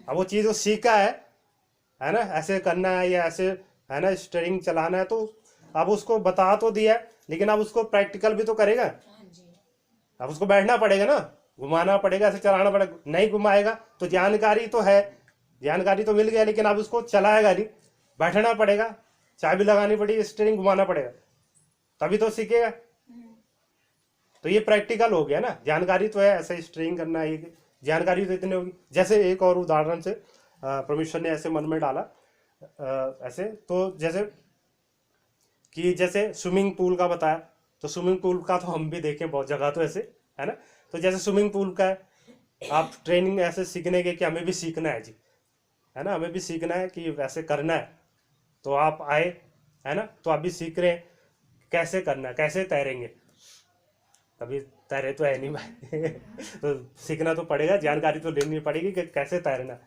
अब वो चीज़ वो सीखा है ना, ऐसे करना है या ऐसे है ना, स्टीयरिंग चलाना है, तो अब उसको बता तो दिया, लेकिन अब उसको प्रैक्टिकल भी तो करेगा। अब उसको बैठना पड़ेगा ना, घुमाना पड़ेगा, ऐसे चलाना पड़ेगा, नहीं घुमाएगा तो जानकारी तो है, जानकारी तो मिल गया, लेकिन अब उसको चलाएगा नहीं, बैठना पड़ेगा, चाबी लगानी पड़ेगी, स्टीयरिंग घुमाना पड़ेगा, तभी तो सीखेगा। तो ये प्रैक्टिकल हो गया ना, जानकारी तो है, ऐसे स्ट्रिंग करना है, जानकारी तो इतनी होगी। जैसे एक और उदाहरण से परमेश्वर ने ऐसे मन में डाला, ऐसे तो जैसे कि जैसे स्विमिंग पूल का बताया, तो स्विमिंग पूल का तो हम भी देखें बहुत जगह तो ऐसे है ना, तो जैसे स्विमिंग पूल का है, आप ट्रेनिंग ऐसे सीखने के कि हमें भी सीखना है जी, है ना, हमें भी सीखना है कि वैसे करना है, तो आप आए है ना, तो आप भी सीख रहे हैं कैसे करना है, कैसे तैरेंगे, कभी तैरे तो है नहीं भाई तो सीखना तो पड़ेगा, जानकारी तो लेनी पड़ेगी कि कैसे तैरना।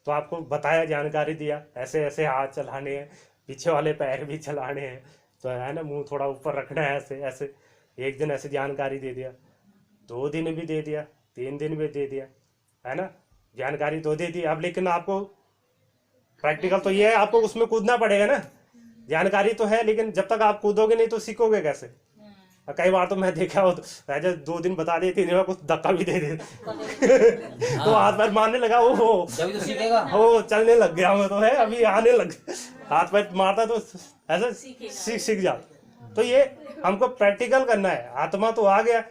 तो आपको बताया, जानकारी दिया, ऐसे ऐसे हाथ चलाने हैं, पीछे वाले पैर भी चलाने हैं, तो है ना, मुंह थोड़ा ऊपर रखना है, ऐसे ऐसे। एक दिन ऐसे जानकारी दे दिया, 2 दिन भी दे दिया, 3 दिन भी दे दिया, है ना, जानकारी तो दे दी। अब लेकिन आपको प्रैक्टिकल तो ये है, आपको उसमें कूदना पड़ेगा ना, जानकारी तो है, लेकिन जब तक आप कूदोगे नहीं तो सीखोगे कैसे। कई बार तो मैं देखा हो, तो 2 दिन बता दे, 3 दिन में कुछ धक्का भी दे तो हाथ पैर मारने लगा, वो जब तो सीखेगा, वो चलने लग गया, मैं तो है अभी आने लग, हाथ पैर मारता तो ऐसा सीख जाता। तो ये हमको प्रैक्टिकल करना है, आत्मा तो आ गया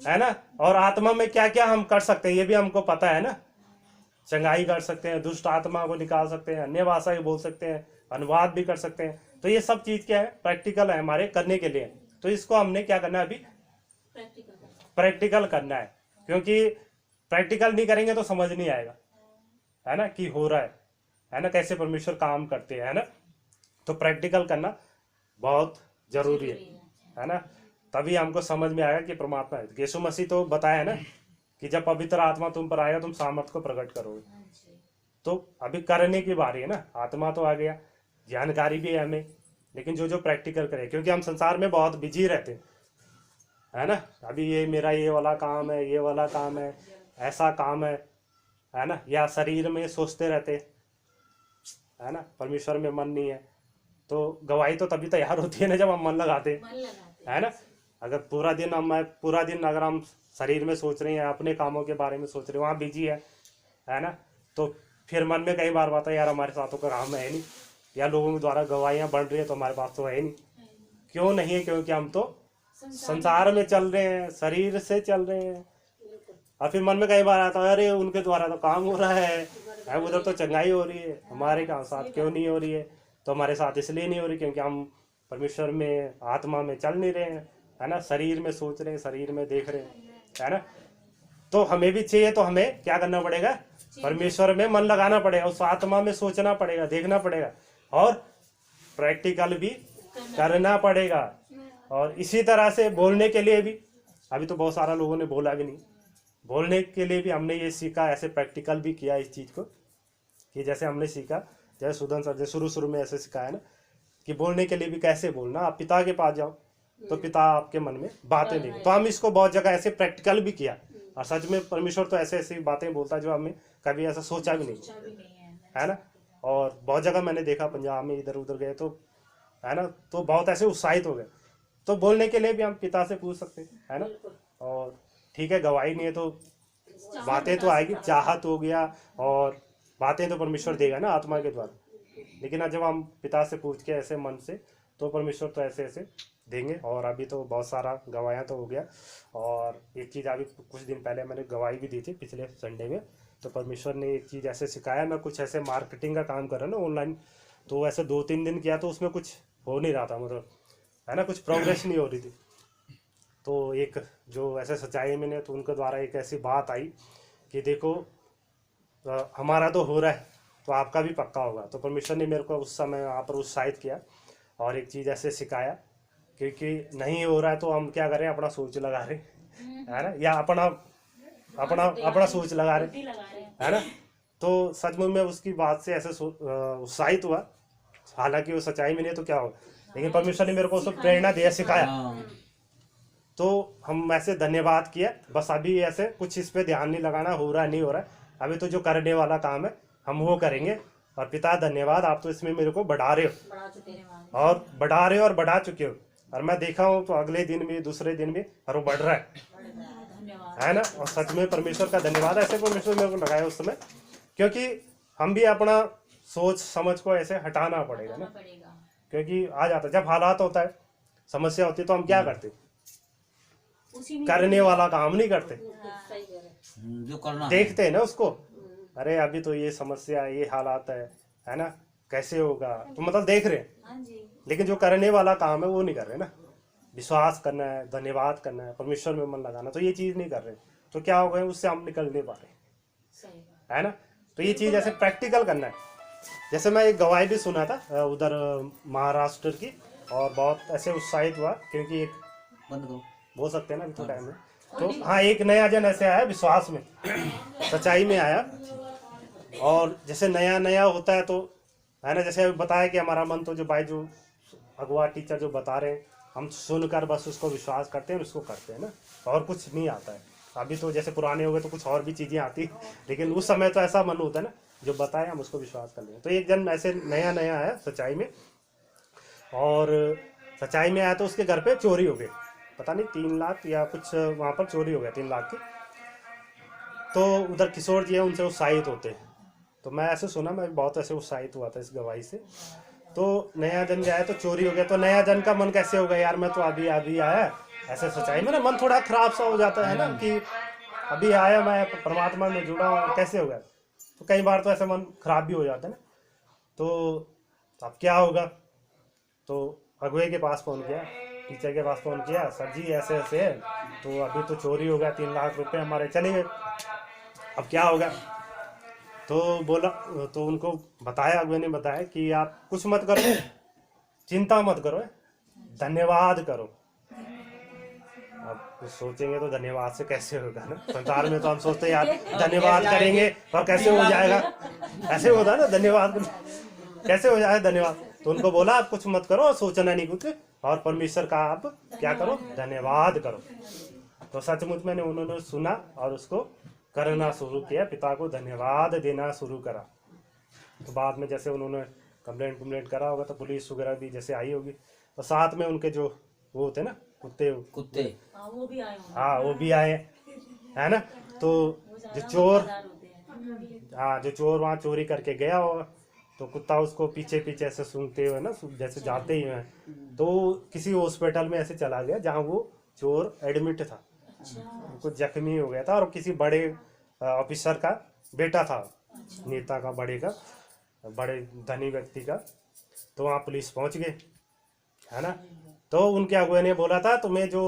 है ना, और आत्मा में क्या क्या हम कर सकते हैं ये भी हमको पता है ना, चंगाई कर सकते हैं, दुष्ट आत्मा को निकाल सकते हैं, अन्य भाषा बोल सकते हैं, अनुवाद भी कर सकते हैं। तो ये सब चीज क्या है, प्रैक्टिकल है हमारे करने के लिए। तो इसको हमने क्या करना है, अभी प्रैक्टिकल करना है, क्योंकि प्रैक्टिकल नहीं करेंगे तो समझ नहीं आएगा, है ना, कि हो रहा है ना, कैसे परमेश्वर काम करते हैं, है ना। तो प्रैक्टिकल करना बहुत जरूरी है ना, तभी हमको समझ में आएगा कि परमात्मा है। यीशु मसीह तो बताया है ना कि जब पवित्र आत्मा तुम पर आएगा तुम सामर्थ्य को प्रकट करोगे। तो अभी करने की बारी है ना, आत्मा तो आ गया, जानकारी भी है हमें, लेकिन जो प्रैक्टिकल करे, क्योंकि हम संसार में बहुत बिजी रहते हैं, है ना। अभी ये मेरा ये वाला काम है, ये वाला काम है, ऐसा काम है ना, या शरीर में सोचते रहते है ना, परमेश्वर में मन नहीं है। तो गवाही तो तभी तैयार होती है ना जब हम मन लगाते है ना। अगर पूरा दिन अगर हम शरीर में सोच रहे हैं, अपने कामों के बारे में सोच रहे हैं, वहाँ बिजी है ना, तो फिर मन में कई बार बात है, यार हमारे साथों का काम है नहीं, या लोगों के द्वारा गवाहियाँ बढ़ रही है तो हमारे पास तो है नहीं। क्यों नहीं है, क्योंकि हम तो संसार में चल रहे हैं, शरीर से चल रहे हैं। और फिर मन में कई बार आता है, अरे उनके द्वारा तो काम हो रहा है, उधर तो चंगाई हो रही है, हमारे साथ क्यों नहीं हो रही है। तो हमारे साथ इसलिए नहीं हो रही क्योंकि हम परमेश्वर में आत्मा में चल नहीं रहे हैं, है ना, शरीर में सोच रहे हैं, शरीर में देख रहे हैं, है ना। तो हमें भी चाहिए, तो हमें क्या करना पड़ेगा, परमेश्वर में मन लगाना पड़ेगा, उस आत्मा में सोचना पड़ेगा, देखना पड़ेगा और प्रैक्टिकल भी करना पड़ेगा। और इसी तरह से बोलने के लिए भी, अभी तो बहुत सारा लोगों ने बोला भी नहीं, बोलने के लिए भी हमने ये सीखा, ऐसे प्रैक्टिकल भी किया इस चीज़ को, कि जैसे हमने सीखा, जैसे सुधन सर जैसे शुरू में ऐसे सिखाया ना कि बोलने के लिए भी कैसे बोलना। आप पिता के पास जाओ तो पिता आपके मन में बातें देंगे। तो हम इसको बहुत जगह ऐसे प्रैक्टिकल भी किया, और सच में परमेश्वर तो ऐसे ऐसी बातें बोलता है जो हमें कभी ऐसा सोचा भी नहीं, है ना। और बहुत जगह मैंने देखा, पंजाब में इधर उधर गए तो, है ना, तो बहुत ऐसे उत्साहित हो गए। तो बोलने के लिए भी हम पिता से पूछ सकते हैं, है ना। और ठीक है, गवाही नहीं है तो बातें तो आएगी, चाहत हो गया, और बातें तो परमेश्वर देगा ना आत्मा के द्वारा। लेकिन जब हम पिता से पूछ के ऐसे मन से, तो परमेश्वर तो ऐसे ऐसे देंगे। और अभी तो बहुत सारा गवाहियाँ तो हो गया। और एक चीज़ अभी कुछ दिन पहले मैंने गवाही भी दी थी पिछले संडे में, तो परमेश्वर ने एक चीज़ ऐसे सिखाया। मैं कुछ ऐसे मार्केटिंग का काम कर रहा ना ऑनलाइन, तो ऐसे 2-3 दिन किया तो उसमें कुछ हो नहीं रहा था, मतलब है ना, कुछ प्रोग्रेस नहीं हो रही थी। तो एक जो ऐसे सच्चाई में ने, तो उनके द्वारा एक ऐसी बात आई कि देखो हमारा तो हो रहा है, तो आपका भी पक्का होगा। तो परमेश्वर ने मेरे को उस समय वहाँ पर उत्साहित किया और एक चीज़ ऐसे सिखाया, क्योंकि नहीं हो रहा है तो हम क्या करें, अपना सोच लगा रहे, है ना, या अपना सोच लगा रहे, है ना। तो सच में मैं उसकी बात से ऐसे उत्साहित हुआ, हालांकि वो सच्चाई में नहीं तो क्या होगा, लेकिन परमेश्वर ने मेरे को उसको प्रेरणा दिया, सिखाया। तो हम ऐसे धन्यवाद किया। बस अभी ऐसे कुछ इस पे ध्यान नहीं लगाना, हो रहा है नहीं हो रहा है, अभी तो जो करने वाला काम है हम वो करेंगे। और पिता धन्यवाद, आप तो इसमें मेरे को बढ़ा रहे हो और बढ़ा रहे हो और बढ़ा चुके हो। और मैं देखा हूँ तो अगले दिन भी, दूसरे दिन भी, और वो बढ़ रहा है ना। और सच में परमेश्वर का धन्यवाद, ऐसे परमेश्वर मेरे को लगाया उस समय, क्योंकि हम भी अपना सोच समझ को ऐसे हटाना पड़ेगा ना। क्योंकि आ जाता है जब हालात होता है, समस्या होती है, तो हम क्या करते, करने वाला काम नहीं करते, जो करना देखते हैं ना उसको, अरे अभी तो ये समस्या, ये हालात है ना, कैसे होगा, तो मतलब देख रहे हैं, लेकिन जो करने वाला काम है वो नहीं कर रहे ना। विश्वास करना है, धन्यवाद करना है, परमेश्वर में मन लगाना, तो ये चीज़ नहीं कर रहे, तो क्या हो गए, उससे हम निकल नहीं पा रहे, है ना। तो ये चीज़ ऐसे प्रैक्टिकल करना है। जैसे मैं एक गवाही भी सुना था उधर महाराष्ट्र की, और बहुत ऐसे उत्साहित हुआ, क्योंकि एक बोल सकते हैं ना, अभी तो टाइम है। तो हाँ, एक नया जन ऐसे आया, विश्वास में, सच्चाई में आया। और जैसे नया नया होता है तो, है ना, जैसे बताया कि हमारा मन तो जो भाई, जो अगुआ टीचर जो बता रहे हैं, हम सुनकर बस उसको विश्वास करते हैं, उसको करते हैं ना, और कुछ नहीं आता है। अभी तो जैसे पुराने हो गए तो कुछ और भी चीज़ें आती, लेकिन उस समय तो ऐसा मन होता है ना, जो बताए हम उसको विश्वास कर लेंगे। तो एक जन ऐसे नया नया आया सच्चाई में, और सच्चाई में आया तो उसके घर पे चोरी हो गई, पता नहीं 3 लाख या कुछ वहाँ पर चोरी हो गया, 3 लाख की। तो उधर किशोर जी है, उनसे उत्साहित होते हैं। तो मैं ऐसे सुना, मैं बहुत ऐसे उत्साहित हुआ था इस गवाही से। तो नया जन गया तो चोरी हो गया, तो नया जन का मन कैसे होगा, यार मैं तो अभी अभी आया, ऐसे सच्चाई में ना मन थोड़ा खराब सा हो जाता है ना, कि अभी आया, मैं परमात्मा में जुड़ा हूँ, कैसे होगा। तो कई बार तो ऐसा मन खराब भी हो जाता है ना। तो अब क्या होगा, तो अगुए के पास फोन किया, टीचर के पास फोन किया, सर जी ऐसे ऐसे है, तो अभी तो चोरी हो गया, 3 लाख रुपए हमारे चले गए, अब क्या होगा। तो बोला, तो उनको बताया, अगुए ने बताया कि आप कुछ मत करो, चिंता मत करो, धन्यवाद करो। अब कुछ सोचेंगे तो धन्यवाद से कैसे होगा ना, संसार में तो हम सोचते हैं यार धन्यवाद करेंगे और कैसे हो जाएगा, ऐसे होता है ना, धन्यवाद कैसे हो जाएगा धन्यवाद। तो उनको बोला आप कुछ मत करो, सोचना नहीं कुछ, और परमेश्वर का आप क्या करो, धन्यवाद करो। तो सचमुच मैंने उन्होंने सुना और उसको करना शुरू किया, पिता को धन्यवाद देना शुरू करा। तो बाद में जैसे उन्होंने कंप्लेंट करा होगा, तो पुलिस वगैरह भी जैसे आई होगी, तो साथ में उनके जो वो होते ना कुत्ते वो भी आए होंगे। हाँ वो भी आए, है ना। तो जो चोर, हाँ जो चोर वहाँ चोरी करके गया होगा, तो कुत्ता उसको पीछे पीछे ऐसे सूंघते हुए ना, जैसे जाते ही हैं, तो किसी हॉस्पिटल में ऐसे चला गया जहाँ वो चोर एडमिट था, कुछ जख्मी हो गया था, और किसी बड़े ऑफिसर का बेटा था, नेता का, बड़े धनी व्यक्ति का। तो वहाँ पुलिस पहुँच गए, है ना। तो उनके अगुए ने बोला था तुम्हें जो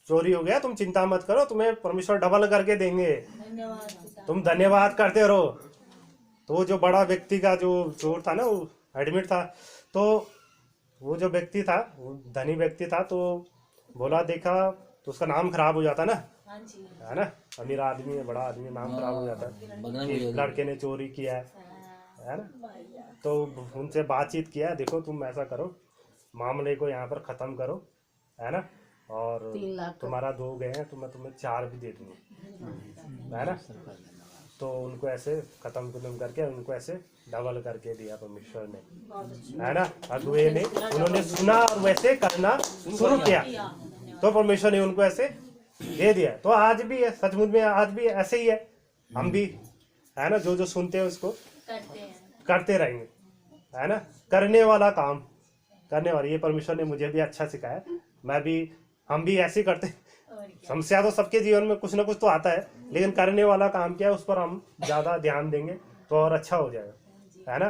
चोरी हो गया तुम चिंता मत करो, तुम्हें परमेश्वर डबल करके देंगे, तुम धन्यवाद करते रहो। तो वो जो बड़ा व्यक्ति का जो चोर था ना वो एडमिट था, तो वो जो व्यक्ति था वो धनी व्यक्ति था, तो बोला देखा तो उसका नाम खराब हो जाता ना, है ना, अमीर आदमी है, बड़ा आदमी, नाम खराब हो जाता है कि लड़के ने चोरी किया है ना। तो उनसे बातचीत किया, देखो तुम ऐसा करो, मामले को यहाँ पर ख़त्म करो, है ना, और तुम्हारा 2 गए हैं तो मैं तुम्हें 4 भी दे दूँगा, है ना। तो उनको ऐसे खत्म करके उनको ऐसे डबल करके दिया परमेश्वर ने, है ना। अगुए ने उन्होंने सुना और वैसे करना शुरू किया, तो परमेश्वर ने उनको ऐसे दे दिया। तो आज भी है, सचमुच में आज भी ऐसे ही है, हम भी, है ना, जो सुनते हैं उसको करते रहेंगे, है ना। करने वाला काम करने वाला, ये परमेश्वर ने मुझे भी अच्छा सिखाया, मैं भी, हम भी ऐसे करते। समस्या तो सबके जीवन में कुछ ना कुछ तो आता है, लेकिन करने वाला काम क्या है उस पर हम ज़्यादा ध्यान देंगे तो और अच्छा हो जाएगा, है ना।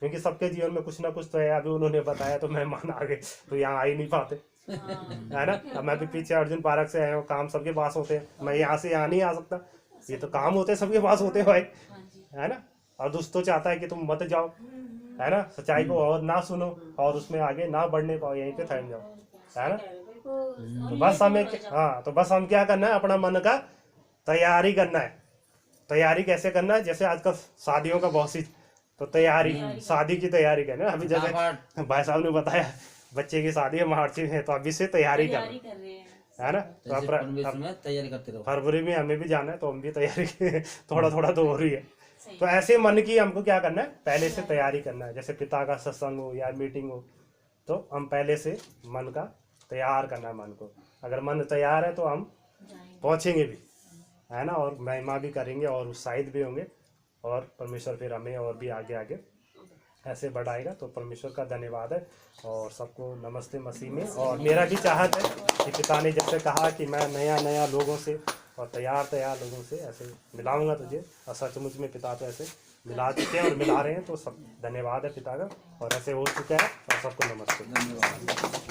क्योंकि सबके जीवन में कुछ ना कुछ तो है। अभी उन्होंने बताया तो मेहमान आ गए तो यहाँ आ ही नहीं पाते, है ना। अब मैं भी पीछे अर्जुन पार्क से आया हूँ, काम सबके पास होते हैं, मैं यहाँ से यहाँ नहीं आ सकता, ये तो काम होते सबके पास होते हैं भाई, है ना। और दोस्तों चाहता है कि तुम मत जाओ, है ना, सच्चाई को और ना सुनो और उसमें आगे ना बढ़ने पाओ, यहीं पे थम जाओ, है ना। तो बस हमें, हाँ, तो बस हम क्या करना है, अपना मन का तैयारी करना है। तैयारी कैसे करना है, जैसे आजकल शादियों का बहुत सी तो तैयारी, शादी की तैयारी करना है। अभी जैसे भाई साहब ने बताया बच्चे की शादी है मार्च में, तो अभी से तैयारी कर रहे हैं, है ना। तो अब तैयारी करते रहो, फरवरी में हमें भी जाना है, तो हम भी तैयारी थोड़ा थोड़ा तो हो रही है। तो ऐसे मन की हमको क्या करना है, पहले से तैयारी करना है। जैसे पिता का सत्संग हो या मीटिंग हो, तो हम पहले से मन का तैयार करना है मन को। अगर मन तैयार है तो हम पहुँचेंगे भी, है ना, और महिमा भी करेंगे और उत्साहित भी होंगे, और परमेश्वर फिर हमें और भी आगे आगे ऐसे बढ़ाएगा। तो परमेश्वर का धन्यवाद है और सबको नमस्ते मसीह में। और मेरा भी चाहत है कि पिता ने जैसे कहा कि मैं नया लोगों से और तैयार लोगों से ऐसे मिलाऊंगा तुझे, और सचमुच में पिता तो ऐसे मिला चुके हैं और मिला रहे हैं। तो सब धन्यवाद है पिता का, और ऐसे हो चुका है। और सबको नमस्ते। धन्यवाद है।